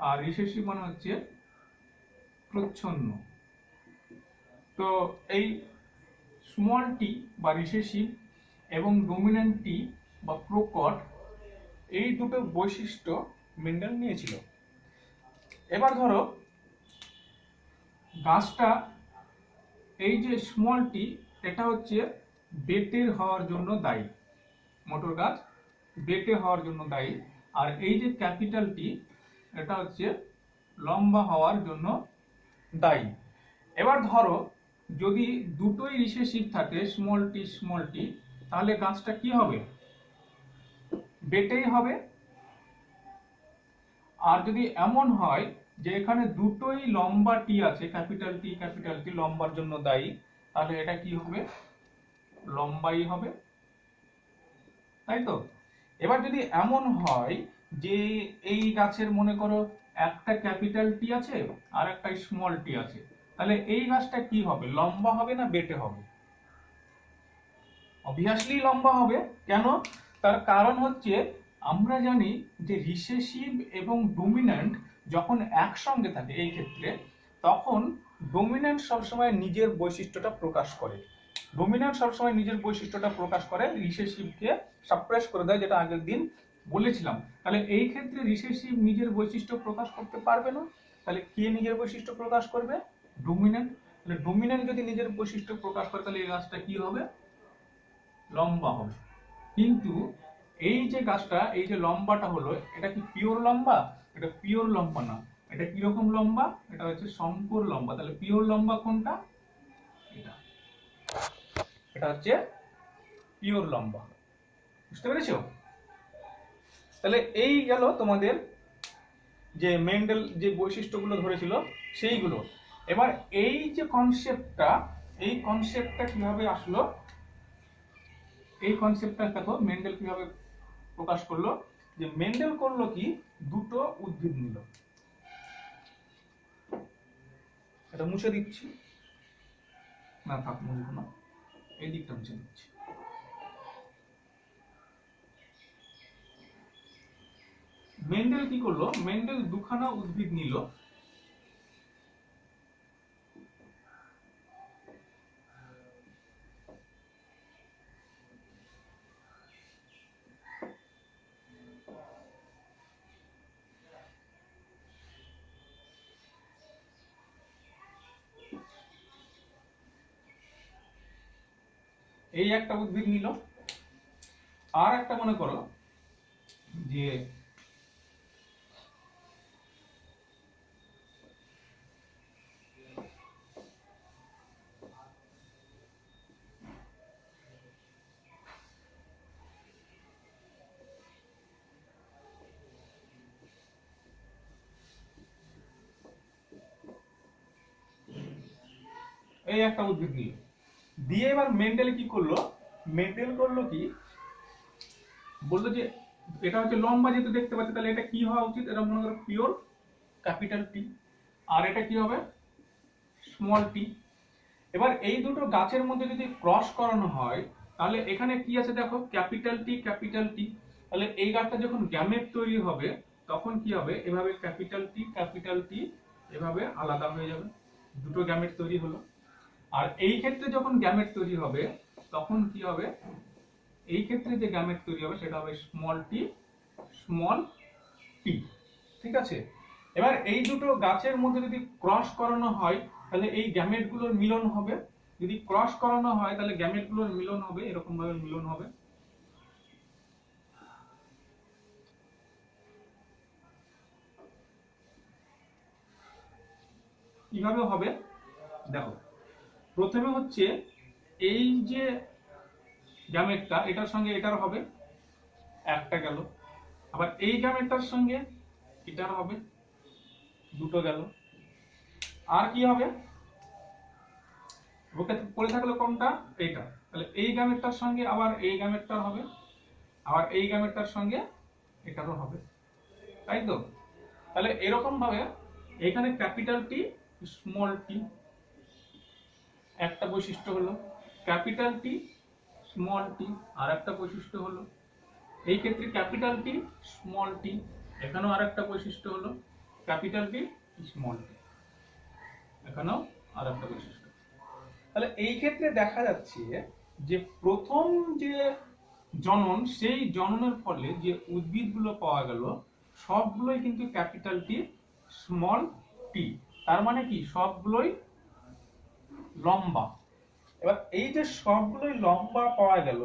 আর রিসেসিভ মানে হচ্ছে প্রচ্ছন্ন। তো এই স্মল টি বা রিসেসিভ এবং ডমিন্যান্ট টি বা প্রকট, এই দুটো বৈশিষ্ট্য মেন্ডেল নিয়েছিল। এবার ধরো গাছটা, এই যে স্মল টি, এটা হচ্ছে বেটের হওয়ার জন্য দায়ী, মোটর গাছ বেটে হওয়ার জন্য দায়ী। আর এই যে ক্যাপিটাল টি, এটা হচ্ছে লম্বা হওয়ার জন্য দায়ী। এবার ধরো যদি দুটোই রিসেসিভ থাকে, স্মল টি, তাহলে গাছটা কি হবে, বেটেই হবে। আর যদি এমন হয় যে এখানে দুটোই লম্বা টি আছে, ক্যাপিটাল টি লম্বার জন্য দায়ী, তাহলে এটা কি হবে, লম্বাই হবে, তাই তো? এবার যদি এমন হয় যে এই গাছের মনে করো একটা ক্যাপিটাল টি আছে আর একটা স্মল টি আছে, তাহলে এই গাছটা কি হবে, লম্বা হবে না বেটে হবে? অবভিয়াসলি লম্বা হবে। কেন? তার কারণ হচ্ছে আমরা জানি যে রিসেসিভ এবং ডমিন্যান্ট যখন একসঙ্গে থাকে এই ক্ষেত্রে, তখন ডমিন্যান্ট সবসময় নিজের বৈশিষ্ট্যটা প্রকাশ করে। ডমিন্যান্ট সবসময় নিজের বৈশিষ্ট্যটা প্রকাশ করে, রিসেসিভকে সাপ্রেস করে দেয়, যেটা আগের দিন বলেছিলাম। তাহলে এই ক্ষেত্রে রিসেসিভ নিজের বৈশিষ্ট্য প্রকাশ করতে পারবে না, তাহলে কে নিজের বৈশিষ্ট্য প্রকাশ করবে? ডমিন্যান্ট। তাহলে ডমিন্যান্ট যদি নিজের বৈশিষ্ট্য প্রকাশ করে তাহলে এই গাছটা কি হবে? লম্বা হবে। কিন্তু এই যে গাছটা, এই যে লম্বাটা হলো, এটা কি পিওর লম্বা? এটা পিওর লম্বা না। এটা কিরকম লম্বা? এটা হচ্ছে শঙ্কর লম্বা। তাহলে পিওর লম্বা কোনটা? এটা। এটা হচ্ছে পিওর লম্বা। বুঝতে পেরেছো? তাহলে এই গেল তোমাদের যে মেন্ডেল যে বৈশিষ্ট্যগুলো ধরেছিল সেইগুলো। এবার এই যে কনসেপ্টটা, এই কনসেপ্টটা কিভাবে আসলো, এই কনসেপ্টটা দেখো মেন্ডেল কিভাবে প্রকাশ করলো। যে মেন্ডেল করলো কি, দুটো উদ্ভিদ নিল, এটা মুছে দিচ্ছি, না থাক মুছবো না, এই দিকটা মুছে দিচ্ছি। মেন্ডেল কি করলো, মেন্ডেল দুখানা উদ্ভিদ নিল, এই একটা উদ্ভিদ নিল, আর একটা মনে করো যে এই একটা উদ্ভিদ নিল, দিয়ে এবার মেন্ডেল কি করলো, মেন্ডেল করলো কি, বললো যে এটা হচ্ছে লম্বা যেহেতু দেখতে পাচ্ছি, তাহলে এটা কি হওয়া উচিত, এটা মনে করো পিওর ক্যাপিটাল টি, আর এটা কি হবে, স্মল টি। এবার এই দুটো গাছের মধ্যে যদি ক্রস করানো হয়, তাহলে এখানে কি আছে দেখো, ক্যাপিটাল টি ক্যাপিটাল টি। তাহলে এই গাছটা যখন গ্যামেট তৈরি হবে তখন কি হবে, এভাবে ক্যাপিটাল টি এভাবে আলাদা হয়ে যাবে, দুটো গ্যামেট তৈরি হলো। আর এই ক্ষেত্রে যখন গ্যামেট তৈরি হবে তখন কি হবে, এই ক্ষেত্রে যে গ্যামেট তৈরি হবে সেটা হবে স্মল টি। ঠিক আছে? এবার এই দুটো গাছের মধ্যে যদি ক্রস করানো হয় তাহলে এই গ্যামেট গুলোর মিলন হবে, যদি ক্রস করানো হয় তাহলে গ্যামেট গুলোর মিলন হবে, এরকম ভাবে মিলন হবে। কিভাবে হবে দেখো, প্রথমে হচ্ছে এই যে গ্যামেটটা এটার সঙ্গে এটার হবে, একটা গেল। আবার এই গ্যামেটটার সঙ্গে এটার হবে, দুটো গেল। আর কি হবে, বুকে পড়ে থাকলো কোনটা, এইটা। তাহলে এই গ্যামেটটার সঙ্গে আবার এই গ্যামেটটার হবে, আবার এই গ্যামেটটার সঙ্গে এটারও হবে, তাই তো? তাহলে এরকম ভাবে এখানে ক্যাপিটাল টি স্মল টি একটা বৈশিষ্ট্য হলো, ক্যাপিটাল টি স্মল টি আর একটা বৈশিষ্ট্য হলো, এই ক্ষেত্রে ক্যাপিটাল টি স্মল টি, এখানেও আর একটা বৈশিষ্ট্য হলো, ক্যাপিটাল টি স্মল টি, এখানেও আর একটা বৈশিষ্ট্য। তাহলে এই ক্ষেত্রে দেখা যাচ্ছে যে প্রথম যে জনন, সেই জননের ফলে যে উদ্ভিদগুলো পাওয়া গেল সবগুলোই কিন্তু ক্যাপিটাল টি স্মল টি, তার মানে কি সবগুলোই লম্বা। এবার এই যে সবগুলোই লম্বা পাওয়া গেল,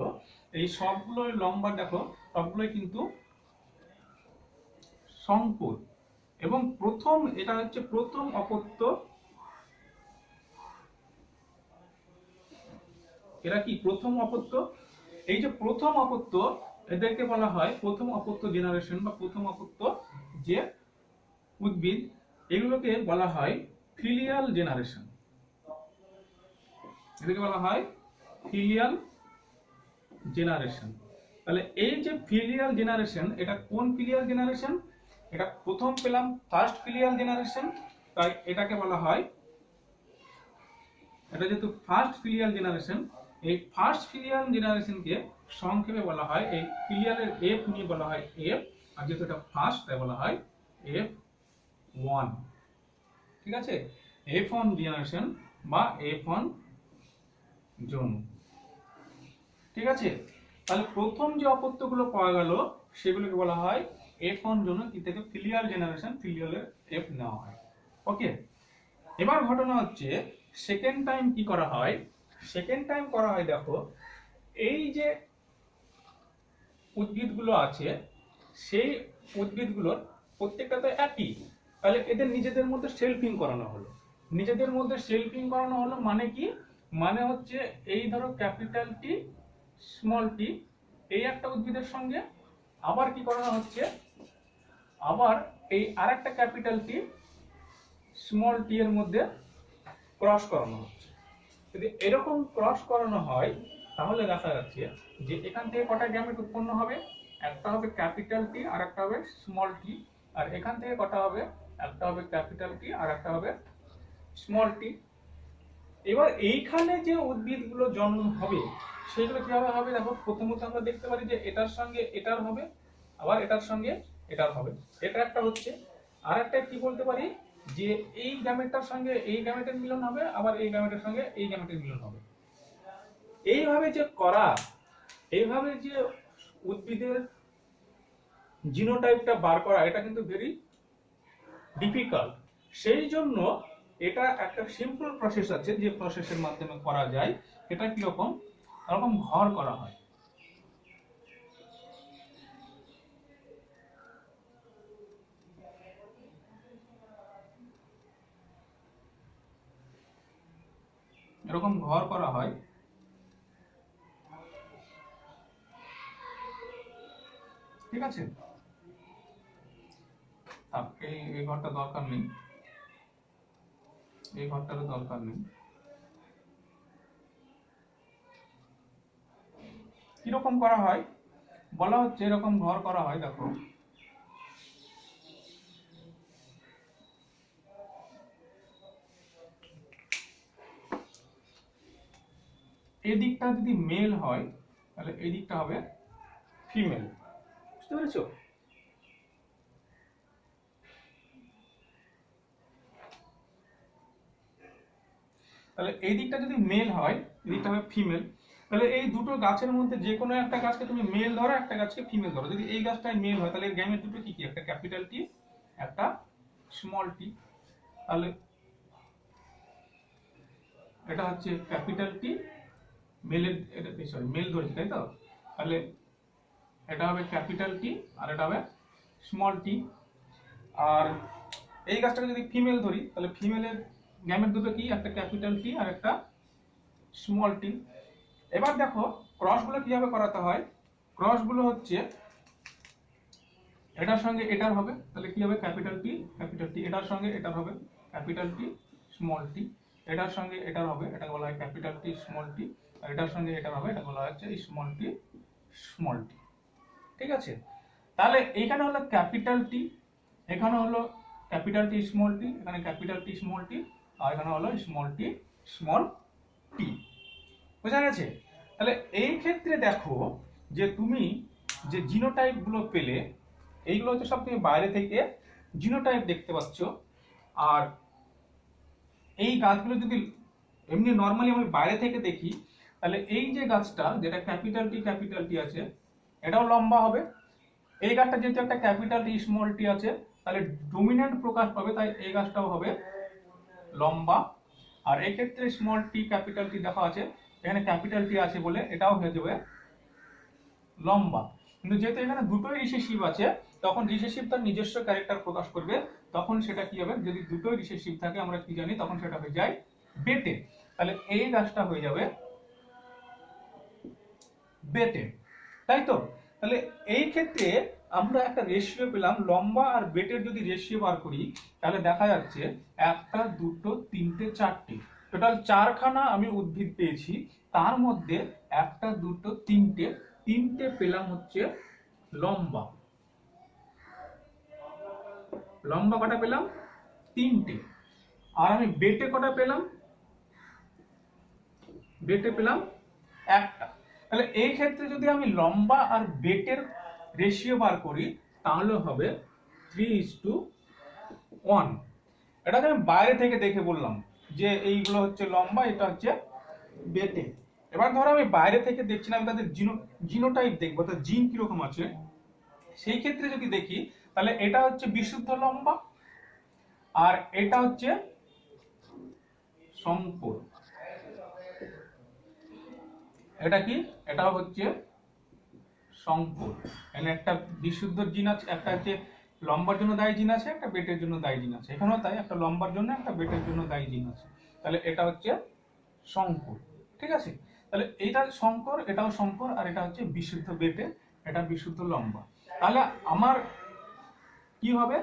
এই সবগুলোই লম্বা দেখো সবগুলোই কিন্তু শঙ্কর, এবং প্রথম এটা হচ্ছে প্রথম অপত্য, এরা কি প্রথম অপত্য। এই যে প্রথম অপত্য এদেরকে বলা হয় প্রথম অপত্য জেনারেশন বা প্রথম অপত্য যে উদ্ভিদ, এগুলোকে বলা হয় ফিলিয়াল জেনারেশন, এদেরকে বলা হয় ফিলিয়াল জেনারেশন। তাহলে এই যে ফিলিয়াল জেনারেশন, এটা কোন ফিলিয়াল জেনারেশন? এটা প্রথম পেলাম ফার্স্ট ফিলিয়াল জেনারেশন, তাই এটাকে বলা হয়, এটা যেহেতু ফার্স্ট ফিলিয়াল জেনারেশন, এই ফার্স্ট ফিলিয়াল জেনারেশনকে সংক্ষেপে বলা হয়, এই ফিলিয়ালের এফ নিয়ে বলা হয় এফ, আর যেহেতু এটা ফার্স্ট তাই বলা হয় এফ ওয়ান। ঠিক আছে, এফ ওয়ান জেনারেশন বা এফ ওয়ান জোন। ঠিক আছে, তাহলে প্রথম যে অপত্যগুলো পাওয়া গেল সেগুলোকে বলা হয় এফ ওয়ান জোন, কি থেকে ফিলিয়াল জেনারেশন, ফিলিয়ালের এফ নেওয়া হয়। ওকে, এবার ঘটনা হচ্ছে সেকেন্ড টাইম কি করা হয়। সেকেন্ড টাইম করা হয়, দেখো এই যে উদ্ভিদগুলো আছে সেই উদ্ভিদগুলোর প্রত্যেকটা তো একই, তাহলে এদের নিজেদের মধ্যে সেলফিং করানো হলো। নিজেদের মধ্যে সেলফিং করানো হলো মানে কি? মানে হচ্ছে এই ধরো ক্যাপিটাল টি স্মল টি, এই একটা উদ্ভিদের সঙ্গে আবার কি করানো হচ্ছে, আবার এই আরেকটা ক্যাপিটাল টি স্মল টি এর মধ্যে ক্রস করানো হচ্ছে। যদি এরকম ক্রস করানো হয় তাহলে দেখা যাচ্ছে যে এখান থেকে কটা গ্যামেট উৎপন্ন হবে, একটা হবে ক্যাপিটাল টি আর একটা হবে স্মল টি, আর এখান থেকে কটা হবে, একটা হবে ক্যাপিটাল টি আর একটা হবে স্মল টি। এবার এইখানে যে উদ্ভিদগুলো জন্ম হবে সেগুলো কিভাবে হবে, দেখো প্রথমত আমরা দেখতে পারি যে এটার সঙ্গে এটার হবে, আবার এটার সঙ্গে এটার হবে, এটা একটা হচ্ছে। আর একটা কি বলতে পারি যে এই গ্যামেটটার সঙ্গে এই গ্যামেটের মিলন হবে, আবার এই গ্যামেটের সঙ্গে এই গ্যামেটের মিলন হবে। এইভাবে যে করা, এইভাবে যে উদ্ভিদের জিনোটাইপটা বার করা, এটা কিন্তু ভেরি ডিফিকাল্ট। সেই জন্য এটা একটা সিম্পল প্রসেস আছে যে প্রসেসের মাধ্যমে করা যায়। এটা কিরকম, এরকম ঘর করা হয়। এরকম ঘর করা হয়, ঠিক আছে। এই ঘরটা দরকার নেই, এই ঘরটারও দরকার নেই। কিরকম করা হয় বলা হচ্ছে, এরকম ঘর করা হয়, দেখো এই দিকটা যদি মেল হয় তাহলে এই দিকটা হবে ফিমেল, বুঝতে পেরেছো? তাহলে এই দিকটা যদি মেল হয়, এই দিকটা হবে ফিমেল। তাহলে এই দুটো গাছের মধ্যে যে কোনো একটা গাছকে তুমি মেল ধরো, একটা গাছকে ফিমেল ধরো। যদি এই গাছটাই মেল হয় তাহলে এর গ্যামেট দুটো কি কি, একটা ক্যাপিটাল টি একটা স্মল টি। তাহলে এটা হচ্ছে ক্যাপিটাল টি মেলের, এটা সরি মেল ধরেছি তাই তো, তাহলে এটা হবে ক্যাপিটাল টি আর এটা হবে স্মল টি। আর এই গাছটাকে যদি ফিমেল ধরি তাহলে ফিমেলের গ্যামেট দুটো কি, একটা ক্যাপিটাল টি আর একটা স্মল টি। এবার দেখো ক্রসগুলো কিভাবে করাতে হয়। ক্রসগুলো হচ্ছে এটার সঙ্গে এটার হবে, তাহলে কি হবে ক্যাপিটাল টি, এটার সঙ্গে এটার হবে ক্যাপিটাল টি স্মল টি, এটার সঙ্গে এটার হবে, এটা বলা হয় ক্যাপিটাল টি স্মল টি, আর এটার সঙ্গে এটার হবে, এটা বলা হচ্ছে স্মল টি স্মল টি। ঠিক আছে, তাহলে এখানে হলো ক্যাপিটাল টি, এখানে হলো ক্যাপিটাল টি স্মল টি, এখানে ক্যাপিটাল টি স্মল টি, আর এখানে হলো স্মল টি স্মল টি। বোঝা গেছে? তাহলে এই ক্ষেত্রে দেখো যে তুমি যে জিনোটাইপ গুলো পেলে, এইগুলো হচ্ছে সব তুমি বাইরে থেকে জিনোটাইপ দেখতে পাচ্ছ। আর এই গাছগুলো যদি এমনি নর্মালি আমি বাইরে থেকে দেখি তাহলে এই যে গাছটা যেটা ক্যাপিটাল টি আছে এটাও লম্বা হবে। এই গাছটা যেহেতু একটা ক্যাপিটাল টি স্মল টি আছে তাহলে ডমিন্যান্ট প্রকাশ পাবে, তাই এই গাছটাও হবে লম্বা। আর এই ক্ষেত্রে স্মল টি ক্যাপিটাল টি দেখা আছে, এখানে ক্যাপিটাল টি আছে বলে এটাও হয়ে যাবে লম্বা। কিন্তু যেহেতু এখানে দুটোই রিসেসিভ আছে তখন রিসেসিভ তার নিজস্ব ক্যারেক্টার প্রকাশ করবে, তখন সেটা কি হবে, যদি দুটোই রিসেসিভ থাকে আমরা কি জানি তখন সেটা হয়ে যায় বেটে। তাহলে এই গাছটা হয়ে যাবে বেটে, তাই তো। তাহলে এই ক্ষেত্রে আমরা একটা রেশিও পেলাম, লম্বা আর বেটের যদি রেশিও বার করি তাহলে দেখা যাচ্ছে একটা দুটো তিনটে চারটে, টোটাল চারখানা আমি উদ্ভিদ পেয়েছি, তার মধ্যে একটা দুটো তিনটে তিনটে পেলাম হচ্ছে লম্বা। লম্বা কটা পেলাম? তিনটে। আর আমি বেটে কটা পেলাম? বেটে পেলাম একটা। তাহলে এই ক্ষেত্রে যদি আমি লম্বা আর বেটের রেশিও বার করি তাহলে হবে 3:1। এটাকে আমি বাইরে থেকে দেখে বললাম যে এইগুলো হচ্ছে লম্বা, এটা হচ্ছে বেটে। এবার ধরো আমি বাইরে থেকে দেখছি না, আমি তাদের জিনোটাইপ দেখবো, তার জিন কিরকম আছে। সেই ক্ষেত্রে যদি দেখি তাহলে এটা হচ্ছে বিশুদ্ধ লম্বা আর এটা হচ্ছে সংকর। এটা কি? এটা হচ্ছে সংকর। এখানে একটা বিশুদ্ধ জিন আছে, একটা হচ্ছে লম্বার জন্য দায়ী জিন আছে, একটা বেটের জন্য দায়ী জিন আছে। এখানেও তাই, একটা লম্বার জন্য একটা বেটের জন্য দায়ী জিন আছে। তাহলে এটা হচ্ছে সংকর। ঠিক আছে, তাহলে এইটা সংকর, এটাও সংকর, আর এটা হচ্ছে বিশুদ্ধ বেটে, এটা বিশুদ্ধ লম্বা। তাহলে আমার কি হবে?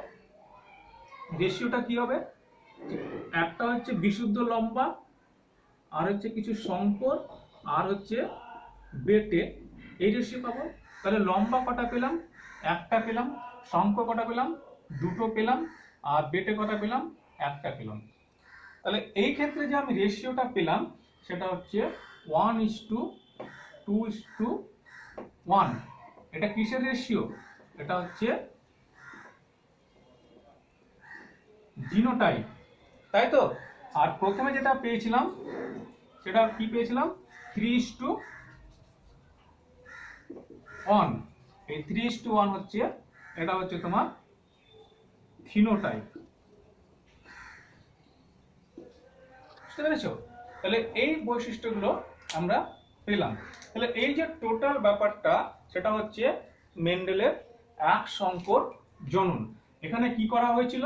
রেশিওটা কি হবে? একটা হচ্ছে বিশুদ্ধ লম্বা, আর হচ্ছে কিছু সংকর, আর হচ্ছে বেটে, এই রেশিও পাবো। তাহলে লম্বা কটা পেলাম? একটা পেলাম। সংকর কটা পেলাম? দুটো পেলাম। আর বেটে কটা পেলাম? একটা পেলাম। তাহলে এই ক্ষেত্রে যে আমি রেশিওটা পেলাম সেটা হচ্ছে 1:2:1। এটা কিসের রেশিও? এটা হচ্ছে জিনোটাইপ, তাই তো। আর প্রথমে যেটা পেয়েছিলাম সেটা কি পেয়েছিলাম? 3:1। এই 3:1 হচ্ছে, এটা হচ্ছে তোমার ফিনোটাইপ। বুঝতে পেরেছো? তাহলে এই বৈশিষ্ট্যগুলো আমরা পেলাম। তাহলে এই যে টোটাল ব্যাপারটা সেটা হচ্ছে মেন্ডেলের এক সংকর জনন। এখানে কি করা হয়েছিল?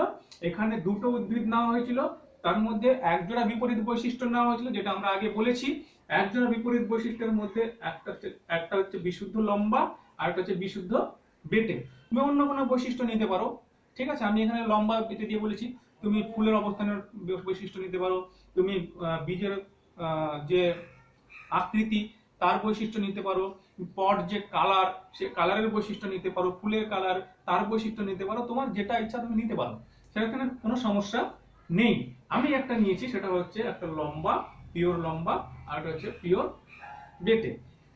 এখানে দুটো উদ্ভিদ নেওয়া হয়েছিল, তার মধ্যে একজোড়া বিপরীত বৈশিষ্ট্য নেওয়া হয়েছিল, যেটা আমরা আগে বলেছি। একজোড়া বিপরীত বৈশিষ্ট্যের মধ্যে একটা হচ্ছে বিশুদ্ধ লম্বা আর একটা হচ্ছে বিশুদ্ধ বেটে। তুমি অন্য কোনো বৈশিষ্ট্য নিতে পারো, ঠিক আছে। আমি এখানে লম্বা বেটে দিয়ে বলেছি। তুমি ফুলের অবস্থানের বৈশিষ্ট্য নিতে পারো, তুমি বীজের যে আকৃতি তার বৈশিষ্ট্য নিতে পারো, পট যে কালার সে কালারের বৈশিষ্ট্য নিতে পারো, ফুলের কালার তার বৈশিষ্ট্য নিতে পারো, তোমার যেটা ইচ্ছা তুমি নিতে পারো, সেখানে কোনো সমস্যা নেই। আমি একটা নিয়েছি, সেটা হচ্ছে একটা লম্বা, পিওর লম্বা, আর একটা হচ্ছে পিওর বেটে।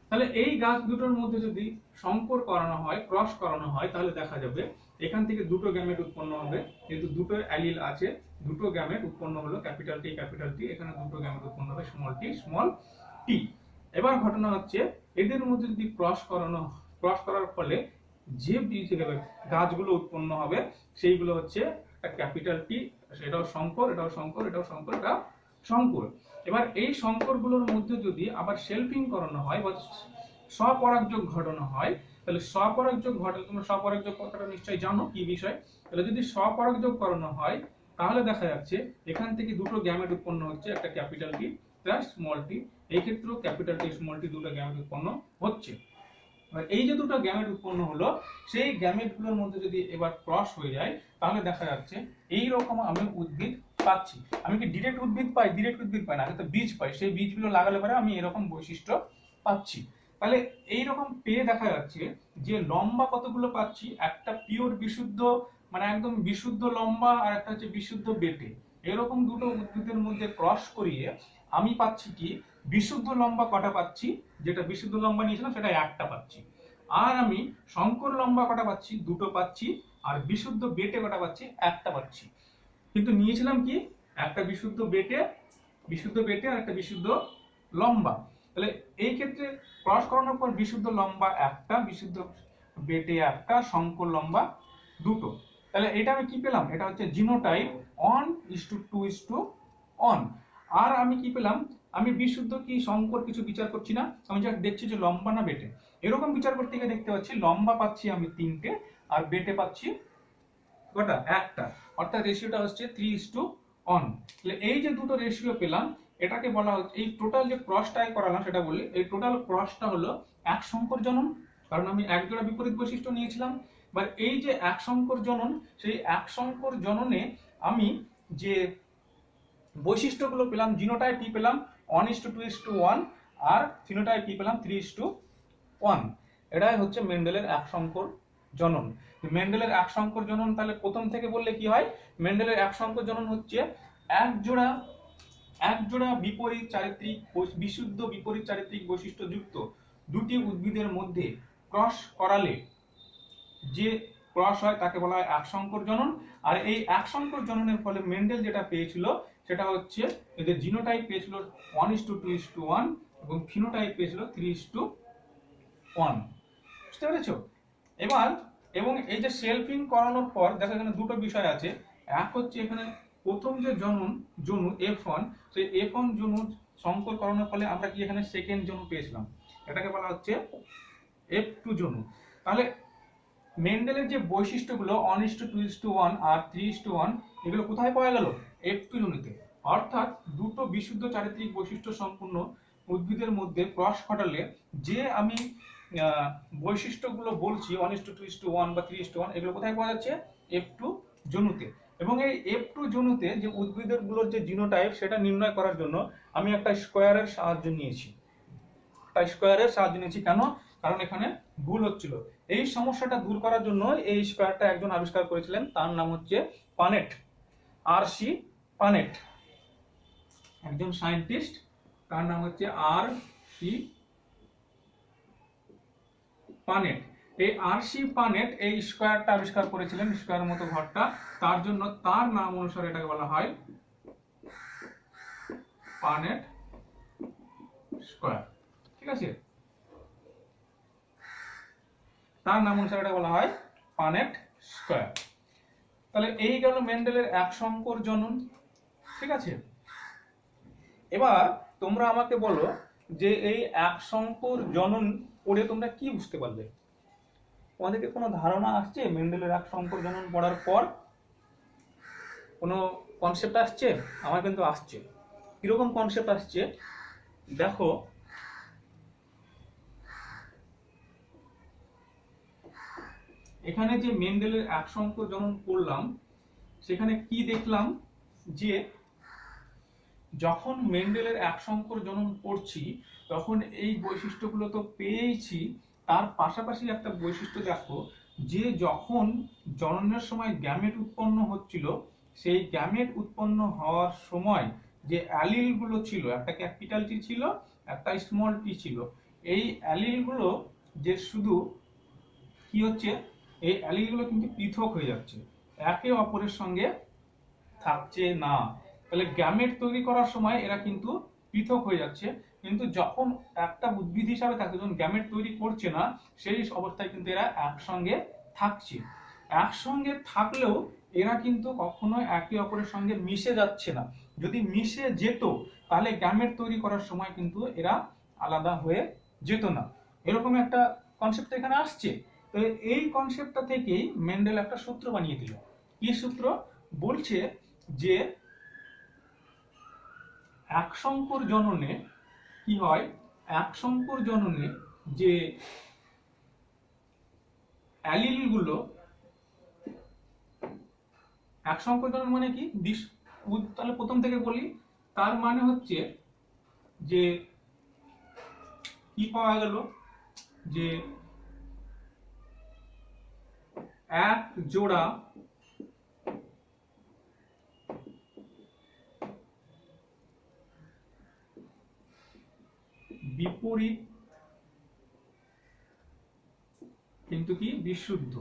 তাহলে এই গাছ দুটোর মধ্যে যদি সংকর করানো হয়, ক্রস করানো হয়, তাহলে দেখা যাবে এখান থেকে দুটো গ্যামেট উৎপন্ন হবে। যেহেতু দুটো অ্যালিল আছে, দুটো গ্যামেট উৎপন্ন হলো, ক্যাপিটাল টি ক্যাপিটাল টি, এখানে দুটো গ্যামেট উৎপন্ন হবে, স্মল টি স্মল টি। এবার ঘটনা হচ্ছে এদের মধ্যে যদি ক্রস করার ফলে যে গাছগুলো উৎপন্ন হবে সেইগুলো হচ্ছে একটা ক্যাপিটাল টি, সেটাও সংকর, এটাও সংকর, এটাও সংকর, এটা সংকর। এবার এই সংকরগুলোর মধ্যে যদি আবার সেলফিং করানো হয় বা স্বপরাগযোগ ঘটানো হয়, তাহলে স্বপরাগযোগ ঘটালে, তোমরা স্বপরাগযোগ কথাটা নিশ্চয়ই জানো কি বিষয়। তাহলে যদি স্বপরাগযোগ করানো হয় তাহলে দেখা যাচ্ছে এখান থেকে দুটো গ্যামেট উৎপন্ন হচ্ছে, একটা capital T plus small tea. এই ক্ষেত্রেও ক্যাপিটাল টি স্মল টি দুটো গ্যামেট উৎপন্ন হচ্ছে। এই যে দুটো গ্যামেট উৎপন্ন হলো, সেই গ্যামেটগুলোর মধ্যে যদি এবার ক্রস হয়ে যায় তাহলে দেখা যাচ্ছে এই রকম আমি উদ্ভিদ পাচ্ছি। আমি কি ডিরেক্ট উদ্ভিদ পাই? ডিরেক্ট উদ্ভিদ পাই না, আমি তো বীজ পাই। সেই বীজগুলো লাগালে পরে আমি এরকম বৈশিষ্ট্য পাচ্ছি। তাহলে এই রকম পেয়ে দেখা যাচ্ছে যে লম্বা কতগুলো পাচ্ছি, একটা পিওর বিশুদ্ধ, মানে একদম বিশুদ্ধ লম্বা, আর একটা হচ্ছে বিশুদ্ধ বেটে। এরকম দুটো উদ্ভিদের মধ্যে ক্রস করিয়ে আমি পাচ্ছি কি, বিশুদ্ধ লম্বা কটা পাচ্ছি, যেটা বিশুদ্ধ লম্বা নিয়েছিলাম সেটা একটা পাচ্ছি। আর আমি সংকর লম্বা কটা পাচ্ছি? দুটো পাচ্ছি। আর বিশুদ্ধ বেটে কটা পাচ্ছি? একটা পাচ্ছি। কিন্তু নিয়েছিলাম কি, একটা বিশুদ্ধ বেটে আর একটা বিশুদ্ধ লম্বা। তাহলে এই ক্ষেত্রে ক্রস করানোর পর বিশুদ্ধ লম্বা একটা, বিশুদ্ধ বেটে একটা, সংকর লম্বা দুটো। তাহলে এটা আমি কি পেলাম? এটা হচ্ছে জিনোটাইপ 1:2:1। আর আমি কি পেলাম? আমি বিশুদ্ধ কি সংকর কিছু বিচার করছি না, আমি যা দেখছি যে লম্বা না বেটে। এরকম বিচার করতে গিয়ে দেখতে পাচ্ছি লম্বা পাচ্ছি আমি তিনটে, আর বেটে পাচ্ছি কটা? একটা। অর্থাৎ রেশিওটা হচ্ছে 3:1। তাহলে এই যে দুটো রেশিও পেলাম, এটাকে বলা হচ্ছে, এই টোটাল যে ক্রসটাই করালাম সেটা বলি, এই টোটাল ক্রসটা হলো এক সংকর জনন, কারণ আমি এক জোড়া বিপরীত বৈশিষ্ট্য নিয়েছিলাম। এবার এই যে এক সংকর জনন, সেই এক সংকর জননে আমি যে বৈশিষ্ট্যগুলো পেলাম, জিনোটাইপ কি পেলাম 1:2:1, আর ফিনোটাইপ কি পেলাম 3:1। এটাই হচ্ছে মেন্ডেলের এক সংকর জনন। মেন্ডেলের এক সংকর জনন তাহলে প্রথম থেকে বললে কি হয়, মেন্ডেলের এক সংকর জনন হচ্ছে এক জোড়া বিপরীত চারিত্রিক বিশুদ্ধ বিপরীত চারিত্রিক বৈশিষ্ট্য যুক্ত দুটি উদ্ভিদের মধ্যে ক্রস করালে যে ক্রস হয় তাকে বলা হয় এক সংকর জনন। আর এই এক সংকর জননের ফলে মেন্ডেল যেটা পেয়েছিল সেটা হচ্ছে এদের জিনোটাইপ পেয়েছিল 1:2:1 এবং ফিনোটাইপ পেয়েছিল 3:1। বুঝতে পেরেছো? এবার এবং এই যে সেলফিং করানোর পর দেখো এখানে দুটো বিষয় আছে। এক হচ্ছে এখানে প্রথম যে জনু F1, সেই F1 জনু সংকর করানোর ফলে আমরা কি এখানে সেকেন্ড জনু পেয়েছিলাম, এটাকে বলা হচ্ছে F2 জনু। তাহলে মেন্ডেলের যে বৈশিষ্ট্যগুলো 1:2:1 আর 3:1 এগুলো কোথায় পাওয়া গেল? F2 জনুতে। অর্থাৎ দুটো বিশুদ্ধ চারিত্রিক বৈশিষ্ট্য সম্পূর্ণ উদ্ভিদের মধ্যে ক্রস ঘটালে যে আমি বৈশিষ্ট্যগুলো বলছি 1:2:1 বা 3:1 এগুলো কোথায় পাওয়া যাচ্ছে? F2 জনুতে। এবং এই F2 জনুতে যে উদ্ভিদের গুলোর যে জিনোটাইপ সেটা নির্ণয় করার জন্য আমি একটা স্কোয়ারের সাহায্য নিয়েছি। কেন? কারণ এখানে ভুল হচ্ছিল। এই সমস্যাটা দূর করার জন্য এই স্কোয়ারটা একজন আবিষ্কার করেছিলেন, তার নাম হচ্ছে পানেট, RC পানেট, একজন সায়েন্টিস্ট, তার নাম হচ্ছে RC পানেট। এই RC পানেট এই স্কোয়ারটা আবিষ্কার করেছিলেন, স্কোয়ারের মতো ঘরটা, তার জন্য তার নাম অনুসারে এটাকে বলা হয় পানেট স্কোয়ার। ঠিক আছে, তার নাম অনুসারে এটা বলা হয় পানেট স্কোয়ার। তাহলে এই গেল মেন্ডেলের এক সংকর জনন। ঠিক আছে, এবার তোমরা আমাকে বলো যে এই এক সংকর জনন পড়ে তোমরা কি বুঝতে পারলে? তোমাদেরকে কোনো ধারণা আসছে মেন্ডেলের এক সংকর জনন পড়ার পর? কোনো কনসেপ্ট আসছে? আমার কিন্তু আসছে। কিরকম কনসেপ্ট আসছে দেখো, এখানে যে মেন্ডেলের এক সংকর জনন পড়লাম সেখানে কি দেখলাম যে যখন মেন্ডেলের এক সংকর জনন পড়ছি তখন এই বৈশিষ্ট্যগুলো তো পেয়েছি, তার পাশাপাশি একটা বৈশিষ্ট্য দেখো যে যখন জননের সময় গ্যামেট উৎপন্ন হচ্ছিল সেই গ্যামেট উৎপন্ন হওয়ার সময় যে অ্যালিল গুলো ছিল, একটা ক্যাপিটাল টি ছিল একটা স্মল টি ছিল, এই অ্যালিল গুলো যে শুধু কি হচ্ছে, এই অ্যালিল গুলো কিন্তু পৃথক হয়ে যাচ্ছে, একে অপরের সঙ্গে থাকছে না। তাহলে গ্যামেট তৈরি করার সময় এরা কিন্তু পৃথক হয়ে যাচ্ছে, কিন্তু যখন একটা উদ্ভিদ হিসাবে থাকছে, যখন গ্যামেট তৈরি করছে না সেই অবস্থায় কিন্তু এরা একসঙ্গে থাকছে। একসঙ্গে থাকলেও এরা কিন্তু কখনো একে অপরের সঙ্গে মিশে যাচ্ছে না। যদি মিশে যেত তাহলে গ্যামেট তৈরি করার সময় কিন্তু এরা আলাদা হয়ে যেত না। এরকম একটা কনসেপ্ট এখানে আসছে। তো এই কনসেপ্টটা থেকেই মেন্ডেল একটা সূত্র বানিয়ে দিল। কি সূত্র? বলছে যে এক সংকর জননে কি হয়, এক সংকর জননে যে অ্যালিল গুলো, এক সংকর জনন মানে কি, তাহলে প্রথম থেকে বলি, তার মানে হচ্ছে যে কি পাওয়া গেল যে এক জোড়া বিপরীত কিন্তু কি বিশুদ্ধ,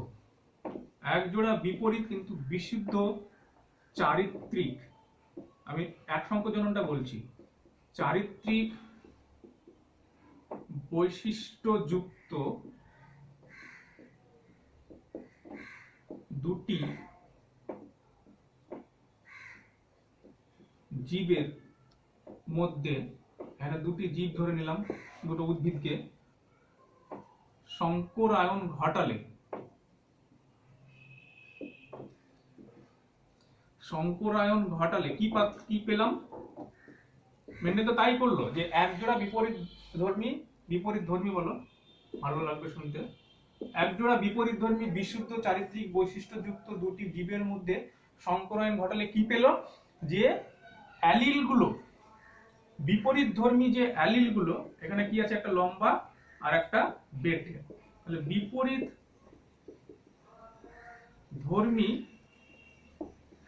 এক জোড়া বিপরীত কিন্তু বিশুদ্ধ চারিত্রিক, আমি এক সংকর জননটা বলছি, চারিত্রিক বৈশিষ্ট্যযুক্ত দুটি জীবের মধ্যে, এখানে দুটি জীব ধরে নিলাম, দুটো উদ্ভিদকে, সংকরায়ন ঘটালে, সংকরায়ন ঘটালে কি পেলাম? মেন্ডেল তো তাই করলো যে এক জোড়া বিপরীত ধর্মী বলো, ভালো লাগবে শুনতে, এক জোড়া বিপরীত ধর্মী বিশুদ্ধ চারিত্রিক বৈশিষ্ট্যযুক্ত দুটি জীবের মধ্যে সংকরায়ন ঘটালে কি পেল? যে অ্যালিল গুলো, বিপরীত ধর্মী যে অ্যালিল গুলো, এখানে কি আছে, একটা লম্বা আর একটা বেটে, তাহলে বিপরীত ধর্মী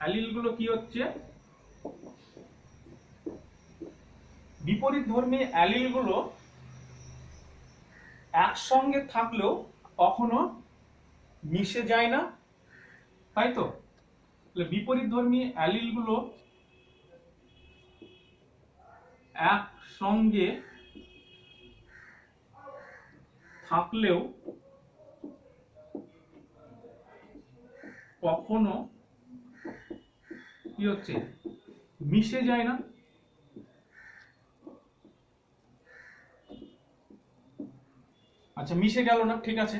অ্যালিল গুলো কি হচ্ছে, বিপরীত ধর্মী অ্যালিল গুলো একসঙ্গে থাকলেও কখনো মিশে যায় না, তাই তো? তাহলে বিপরীত ধর্মী অ্যালিল গুলো একসঙ্গে থাকলেও কখনো কি হচ্ছে, মিশে যায় না। আচ্ছা, মিশে গেল না, ঠিক আছে।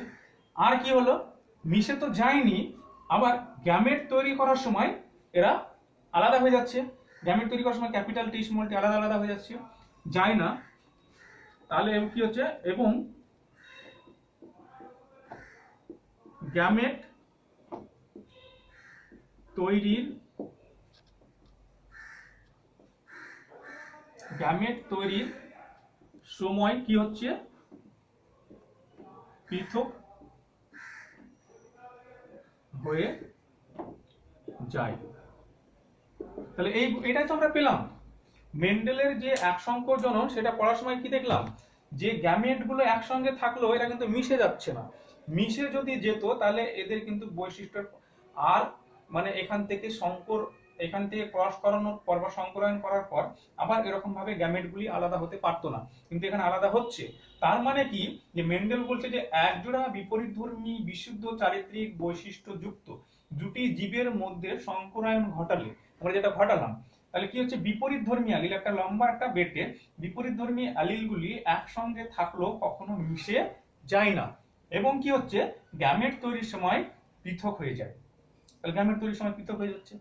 আর কি হলো, মিশে তো যায়নি, আবার গ্যামেট তৈরি করার সময় এরা আলাদা হয়ে যাচ্ছে। গ্যামেট তৈরি করার সময় ক্যাপিটাল টি স্মল টি আলাদা আলাদা হয়ে যাচ্ছে, যায় না। তাহলে কি হচ্ছে, এবং গ্যামেট তৈরির সময় কি হচ্ছে, পৃথক হয়ে যায়। তাহলে এটাই তো আমরা পেলাম। মেন্ডেলের যে এক সংকর জনন, সেটা পড়ার সময় কি দেখলাম, যে গ্যামেট গুলো একসঙ্গে থাকলো এরা কিন্তু মিশে যাচ্ছে না। মিশে যদি যেত তাহলে এদের কিন্তু বৈশিষ্ট্য আর মানে এখান থেকে ক্রস করানোর পর বা সংকরায়ন করার পর আবার এরকম ভাবে গ্যামেট গুলি আলাদা হতে পারতো না, কিন্তু এখানে আলাদা হচ্ছে। তার মানে কি, যে মেন্ডেল বলছে যে একজোড়া বিপরীতধর্মী বিশুদ্ধ চারিত্রিক বৈশিষ্ট্য যুক্ত দুটি জীবের মধ্যে সংকরায়ন ঘটালে, আমরা যেটা ঘটালাম, তাহলে কি হচ্ছে, বিপরীত ধর্মী অ্যালিল, একটা লম্বা একটা বেটে বিপরীত ধর্মী অ্যালিল গুলি একসঙ্গে থাকলেও কখনো মিশে যায় না, এবং কি হচ্ছে, গ্যামেট তৈরির সময় পৃথক হয়ে যায়। তাহলে গ্যামেট তৈরির সময় পৃথক হয়ে যাচ্ছে।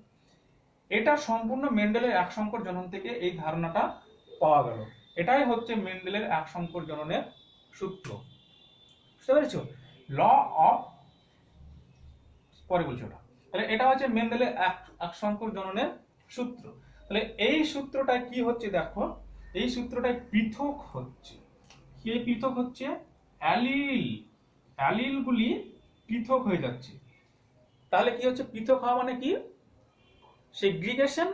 এটা সম্পূর্ণ মেন্ডেলের এক সংকর জনন থেকে এই ধারণাটা পাওয়া গেল। এটাই হচ্ছে মেন্ডেলের এক সংকর জননের সূত্র। বুঝতে পেরেছো? ল অফ, পরে বলছি ওটা। তাহলে এটা হচ্ছে মেন্ডেলের এক সংকর জননের সূত্র। তাহলে এই সূত্রটা কি হচ্ছে, দেখো এই সূত্রটায় পৃথক হচ্ছে। কি পৃথক হচ্ছে? অ্যালিল গুলি পৃথক হয়ে যাচ্ছে। তাহলে কি হচ্ছে, পৃথক হওয়া মানে কি, সেগ্রিগেশন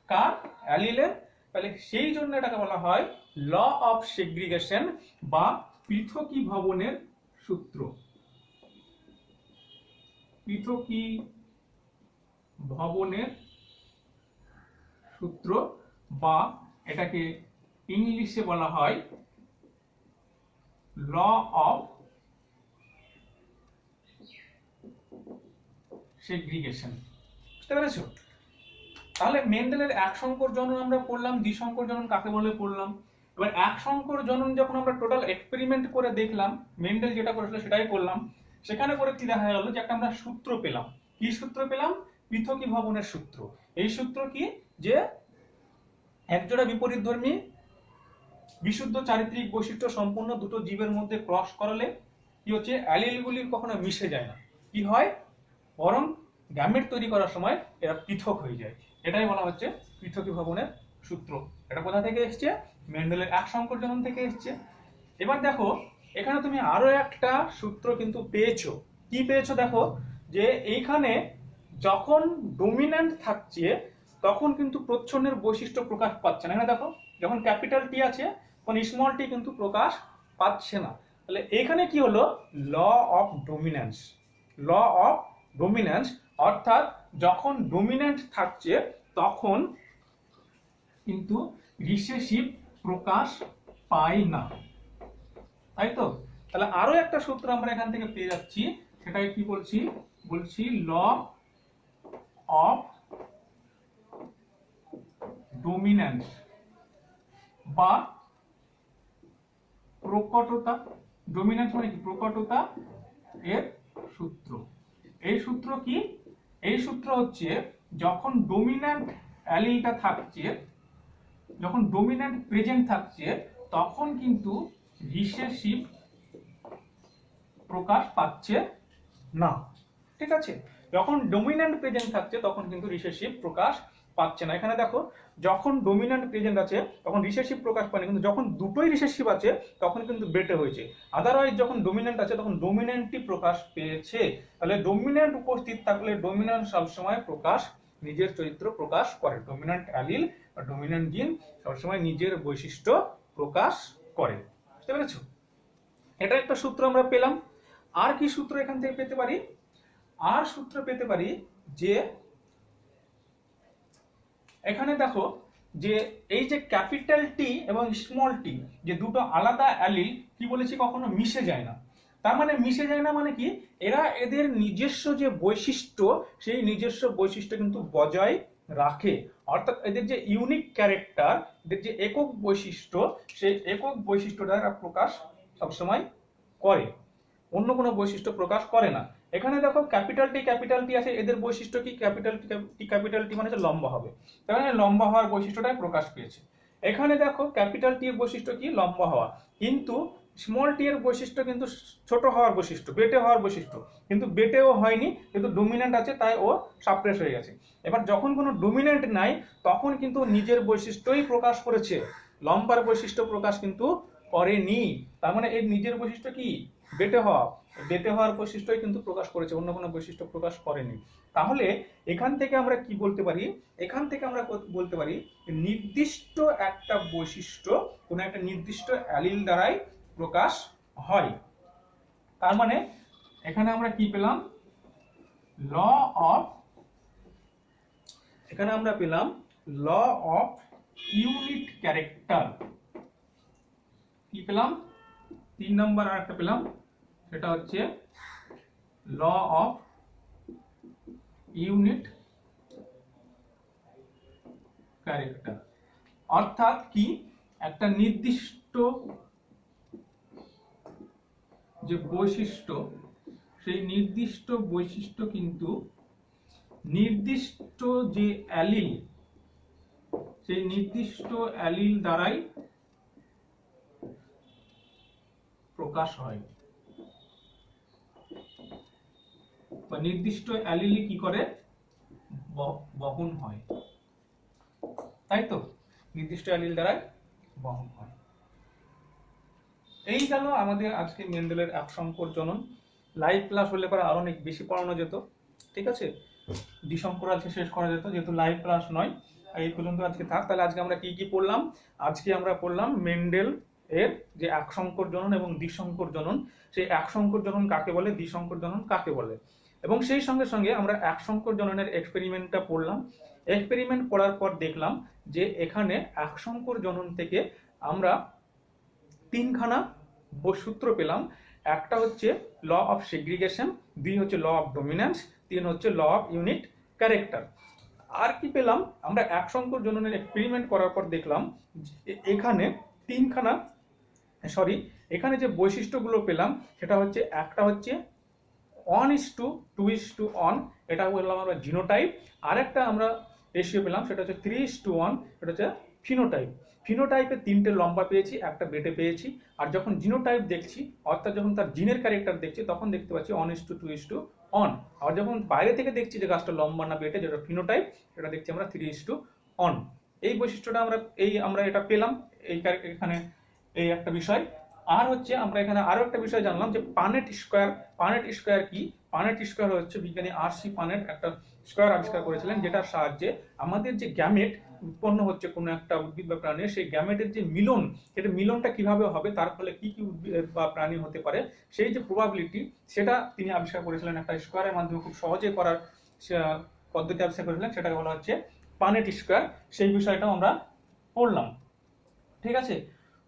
কার, অ্যালিলের। তাহলে সেই জন্য এটাকে বলা হয় ল অফ সেগ্রিগেশন বা পৃথকীভবনের সূত্র। পৃথকীভবনের সূত্র, বা এটাকে ইংলিশে বলা হয় ল অফ সেগ্রিগেশন। বুঝতে পেরেছো? তাহলে মেন্ডেলের এক সংকর জনন আমরা পড়লাম, দ্বিসংকর জনন কাকে বলে পড়লাম। এবার এক সংকর জনন যখন আমরা টোটাল এক্সপেরিমেন্ট করে দেখলাম, মেন্ডেল যেটা করেছিল সেটাই করলাম, সেখানে করে কি দেখা গেল, যে একটা আমরা সূত্র পেলাম। কি সূত্র পেলাম? পৃথকীভবনের সূত্র। এই সূত্র কি, যে একজোড়া বিপরীতধর্মী বিশুদ্ধ চারিত্রিক বৈশিষ্ট্য সম্পন্ন দুটো জীবের মধ্যে ক্রস করালে কি হচ্ছে, অ্যালিলগুলি কখনো মিশে যায় না, কি হয়, বরং গ্যামেট তৈরি করার সময় এরা পৃথক হয়ে যায়। এটাই বলা হচ্ছে পৃথকীভবনের সূত্র। এটা কোথা থেকে এসছে? মেন্ডেলের এক সংকর জনন থেকে এসছে। এবার দেখো, এখানে তুমি আরো একটা সূত্র কিন্তু পেয়েছো। কি পেয়েছো দেখো, যে এইখানে যখন ডমিন্যান্ট থাকছে তখন কিন্তু প্রচ্ছন্নের বৈশিষ্ট্য প্রকাশ পাচ্ছে না। এখানে দেখো, যখন ক্যাপিটাল টি আছে তখন স্মল টি কিন্তু প্রকাশ পাচ্ছে না। তাহলে এখানে কি হলো, law of dominance. Law of dominance, অর্থাৎ যখন ডমিন্যান্ট থাকছে তখন কিন্তু রিসেসিভ প্রকাশ পায় না, তাই তো? তাহলে আরো একটা সূত্র আমরা এখান থেকে পেয়ে যাচ্ছি, সেটাকে কি বলছি, বলছি ল অফ ডমিন্যান্স বা প্রকটতা। ডমিন্যান্স মানে কি? প্রকটতা এর সূত্র। এই সূত্র কি? এই সূত্র হচ্ছে, যখন ডমিন্যান্ট অ্যালিলটা থাকছে, যখন ডমিন্যান্ট প্রেজেন্ট থাকছে তখন কিন্তু রিসেসিভ প্রকাশ পাচ্ছে না, ঠিক আছে? যখন ডমিন্যান্ট প্রেজেন্ট থাকছে তখন কিন্তু রিসেসিভ প্রকাশ পাচ্ছে না। এখানে দেখো যখন ডমিন্যান্ট প্রেজেন্ট আছে তখন রিসেসিভ প্রকাশ পায়নি, কিন্তু যখন দুটোই রিসেসিভ আছে তখন কিন্তু বেটে হয়েছে। আদারওয়াইজ যখন ডমিন্যান্ট আছে তখন ডমিন্যান্টই প্রকাশ পেয়েছে। তাহলে ডমিন্যান্ট উপস্থিত থাকলে ডমিন্যান্ট সবসময় প্রকাশ নিজের চরিত্র প্রকাশ করে। ডমিন্যান্ট অ্যালিল বা ডমিন্যান্ট জিন সবসময় নিজের বৈশিষ্ট্য প্রকাশ করে। বুঝতে পেরেছো? এটা একটা সূত্র আমরা পেলাম। আর কি সূত্র এখান থেকে পেতে পারি? আর সূত্র পেতে পারি যে এখানে দেখো যে এই যে ক্যাপিটাল টি এবং স্মল টি যে দুটো আলাদা অ্যালিল কি বলেছি কখনো মিশে যায় না। তার মানে মিশে যায় না মানে কি, এরা এদের নিজস্ব যে বৈশিষ্ট্য সেই নিজস্ব বৈশিষ্ট্য কিন্তু বজায় রাখে। অর্থাৎ এদের যে ইউনিক ক্যারেক্টার, এদের যে একক বৈশিষ্ট্য, সেই একক বৈশিষ্ট্যটা এরা প্রকাশ সবসময় করে, অন্য কোনো বৈশিষ্ট্য প্রকাশ করে না। এখানে দেখো ক্যাপিটাল টি আছে, এদের বৈশিষ্ট্য কি, ক্যাপিটাল টি মানে হচ্ছে লম্বা হবে, তার মানে লম্বা হওয়ার বৈশিষ্ট্যটাই প্রকাশ পেয়েছে। এখানে দেখো ক্যাপিটাল টি এর বৈশিষ্ট্য কি, লম্বা হওয়া, কিন্তু স্মল টি এর বৈশিষ্ট্য কিন্তু ছোট হওয়ার বৈশিষ্ট্য, বেটে হওয়ার বৈশিষ্ট্য, কিন্তু বেটেও হয়নি, কিন্তু ডমিন্যান্ট আছে তাই ও সাপ্রেস হয়ে গেছে। এবার যখন কোনো ডমিন্যান্ট নাই তখন কিন্তু নিজের বৈশিষ্ট্যই প্রকাশ করেছে, লম্বার বৈশিষ্ট্য প্রকাশ কিন্তু করেনি। তার মানে এর নিজের বৈশিষ্ট্য কি, বেটে হওয়া, বেটে হওয়ার বৈশিষ্ট্যই কিন্তু প্রকাশ করেছে, অন্য কোনো বৈশিষ্ট্য প্রকাশ করেনি। তাহলে এখান থেকে আমরা কি বলতে পারি, এখান থেকে আমরা বলতে পারি নির্দিষ্ট একটা বৈশিষ্ট্য কোনো একটা নির্দিষ্ট অ্যালিল দ্বারাই প্রকাশ হয়। তার মানে এখানে আমরা কি পেলাম, ল অফ, এখানে আমরা পেলাম ল অফ ইউনিট ক্যারেক্টার। কি পেলাম, 3 নম্বর আর একটা পেলাম, সেটা হচ্ছে ল অফ ইউনিট ক্যারেক্টার। অর্থাৎ কি, একটা নির্দিষ্ট যে বৈশিষ্ট্য সেই নির্দিষ্ট বৈশিষ্ট্য কিন্তু নির্দিষ্ট যে অ্যালিল সেই নির্দিষ্ট অ্যালিল দ্বারাই প্রকাশ হয়, বা নির্দিষ্ট অ্যালিল কি করে বহন হয়, তাই তো, নির্দিষ্ট অ্যালিল দ্বারাই বহন হয়। এই গেল আমাদের আজকে মেন্ডেলের একসংকর জনন। লাইভ ক্লাস হলে পরে আরো অনেক বেশি পড়ানো যেত, ঠিক আছে, দ্বিসংকর আজকে শেষ করা যেত, যেহেতু লাইভ ক্লাস নয়। এই পর্যন্ত আজকে থাক। তাহলে আজকে আমরা কি কি পড়লাম, আজকে আমরা পড়লাম মেন্ডেল এর যে একসংকর জনন এবং দ্বিসংকর জনন, সেই একসংকর জনন কাকে বলে, দ্বিসংকর জনন কাকে বলে, এবং সেই সঙ্গে সঙ্গে আমরা একসংকর জননের এক্সপেরিমেন্টটা পড়লাম। এক্সপেরিমেন্ট পড়ার পর দেখলাম যে এখানে একসংকর জনন থেকে আমরা 3খানা সূত্র পেলাম। একটা হচ্ছে ল অফ সেগ্রিগেশন, 2 হচ্ছে ল অফ ডমিন্যান্স, 3 হচ্ছে ল অফ ইউনিট ক্যারেক্টার। আর কি পেলাম, আমরা একসংকর জননের এক্সপেরিমেন্ট করার পর দেখলাম এখানে এখানে যে বৈশিষ্ট্যগুলো পেলাম সেটা হচ্ছে, একটা হচ্ছে 1:2:1, এটা বললাম আমরা জিনোটাইপ। আর একটা আমরা রেশিও পেলাম সেটা হচ্ছে 3:1, এটা হচ্ছে ফিনোটাইপ। ফিনোটাইপে 3টে লম্বা পেয়েছি, একটা বেটে পেয়েছি। আর যখন জিনোটাইপ দেখছি, অর্থাৎ যখন তার জিনের ক্যারেক্টার দেখছি, তখন দেখতে পাচ্ছি 1:2:1। আর যখন বাইরে থেকে দেখছি যে গাছটা লম্বা না বেটে, যেটা ফিনোটাইপ, সেটা দেখছি আমরা 3:1। এই বৈশিষ্ট্যটা আমরা এটা পেলাম এখানে, এই একটা বিষয়। আর হচ্ছে আমরা এখানে আরো একটা বিষয় জানলাম যে পানেট স্কয়ার। পানেট স্কয়ার কি, পানেট স্কয়ার হচ্ছে বিজ্ঞানী আরসি পানেট একটা স্কয়ার আবিষ্কার করেছিলেন, যেটার সাহায্যে আমাদের যে গ্যামেট উৎপন্ন হচ্ছে কোনো একটা উদ্ভিদ বা প্রাণীর, সেই গ্যামেটের যে মিলন, সেটা মিলনটা কিভাবে হবে, তার ফলে কি কি উদ্ভিদ বা প্রাণী হতে পারে, সেই যে প্রবাবিলিটি, সেটা তিনি আবিষ্কার করেছিলেন একটা স্কয়ারের মাধ্যমে, খুব সহজে করার পদ্ধতি আবিষ্কার করেছিলেন, সেটাকে বলা হচ্ছে পানেট স্কয়ার। সেই বিষয়টাও আমরা পড়লাম, ঠিক আছে।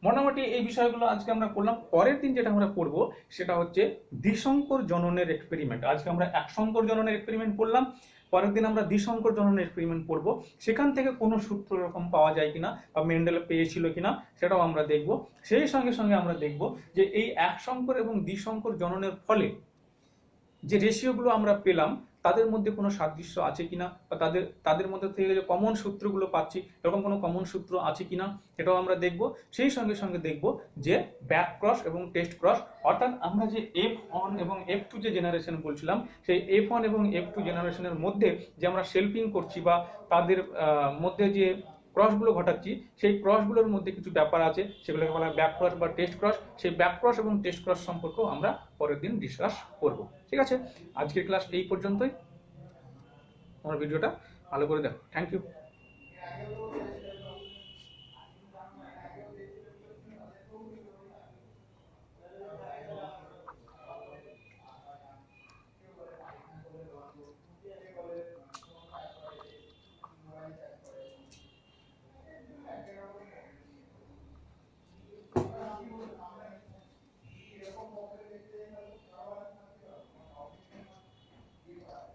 মোটামুটি এই বিষয়গুলো আজকে আমরা পড়লাম। পরের দিন যেটা আমরা পড়বো সেটা হচ্ছে দ্বিসংকর জননের এক্সপেরিমেন্ট। আজকে আমরা একসংকর জননের এক্সপেরিমেন্ট পড়লাম, পরের দিন আমরা দ্বিসংকর জননের এক্সপেরিমেন্ট পড়বো। সেখান থেকে কোনো সূত্র এরকম পাওয়া যায় কিনা বা মেন্ডেল পেয়েছিল কিনা সেটাও আমরা দেখব। সেই সঙ্গে সঙ্গে আমরা দেখব যে এই একসংকর এবং দ্বিসংকর জননের ফলে যে রেশিওগুলো আমরা পেলাম তাদের মধ্যে কোনো সাদৃশ্য আছে কিনা, বা তাদের মধ্যে থেকে যে কমন সূত্রগুলো পাচ্ছি এরকম কোনো কমন সূত্র আছে কিনা এটাও আমরা দেখব। সেই সঙ্গে সঙ্গে দেখব যে ব্যাক ক্রস এবং টেস্ট ক্রস, অর্থাৎ আমরা যে F1 এবং F2 যে জেনারেশন বলছিলাম, সেই F1 এবং F2 জেনারেশনের মধ্যে যে আমরা শেল্পিং করছি বা তাদের মধ্যে যে ক্রসগুলো ঘটাচ্ছি, সেই ক্রসগুলোর মধ্যে কিছু ব্যাপার আছে, সেগুলোকে বলা হয় ব্যাক ক্রস বা টেস্ট ক্রস। সেই ব্যাক ক্রস এবং টেস্ট ক্রস সম্পর্কেও আমরা পরের দিন ডিসকাস করব। ঠিক আছে, আজকের ক্লাস এই পর্যন্তই। আমার ভিডিওটা ভালো করে দেখো। Thank you.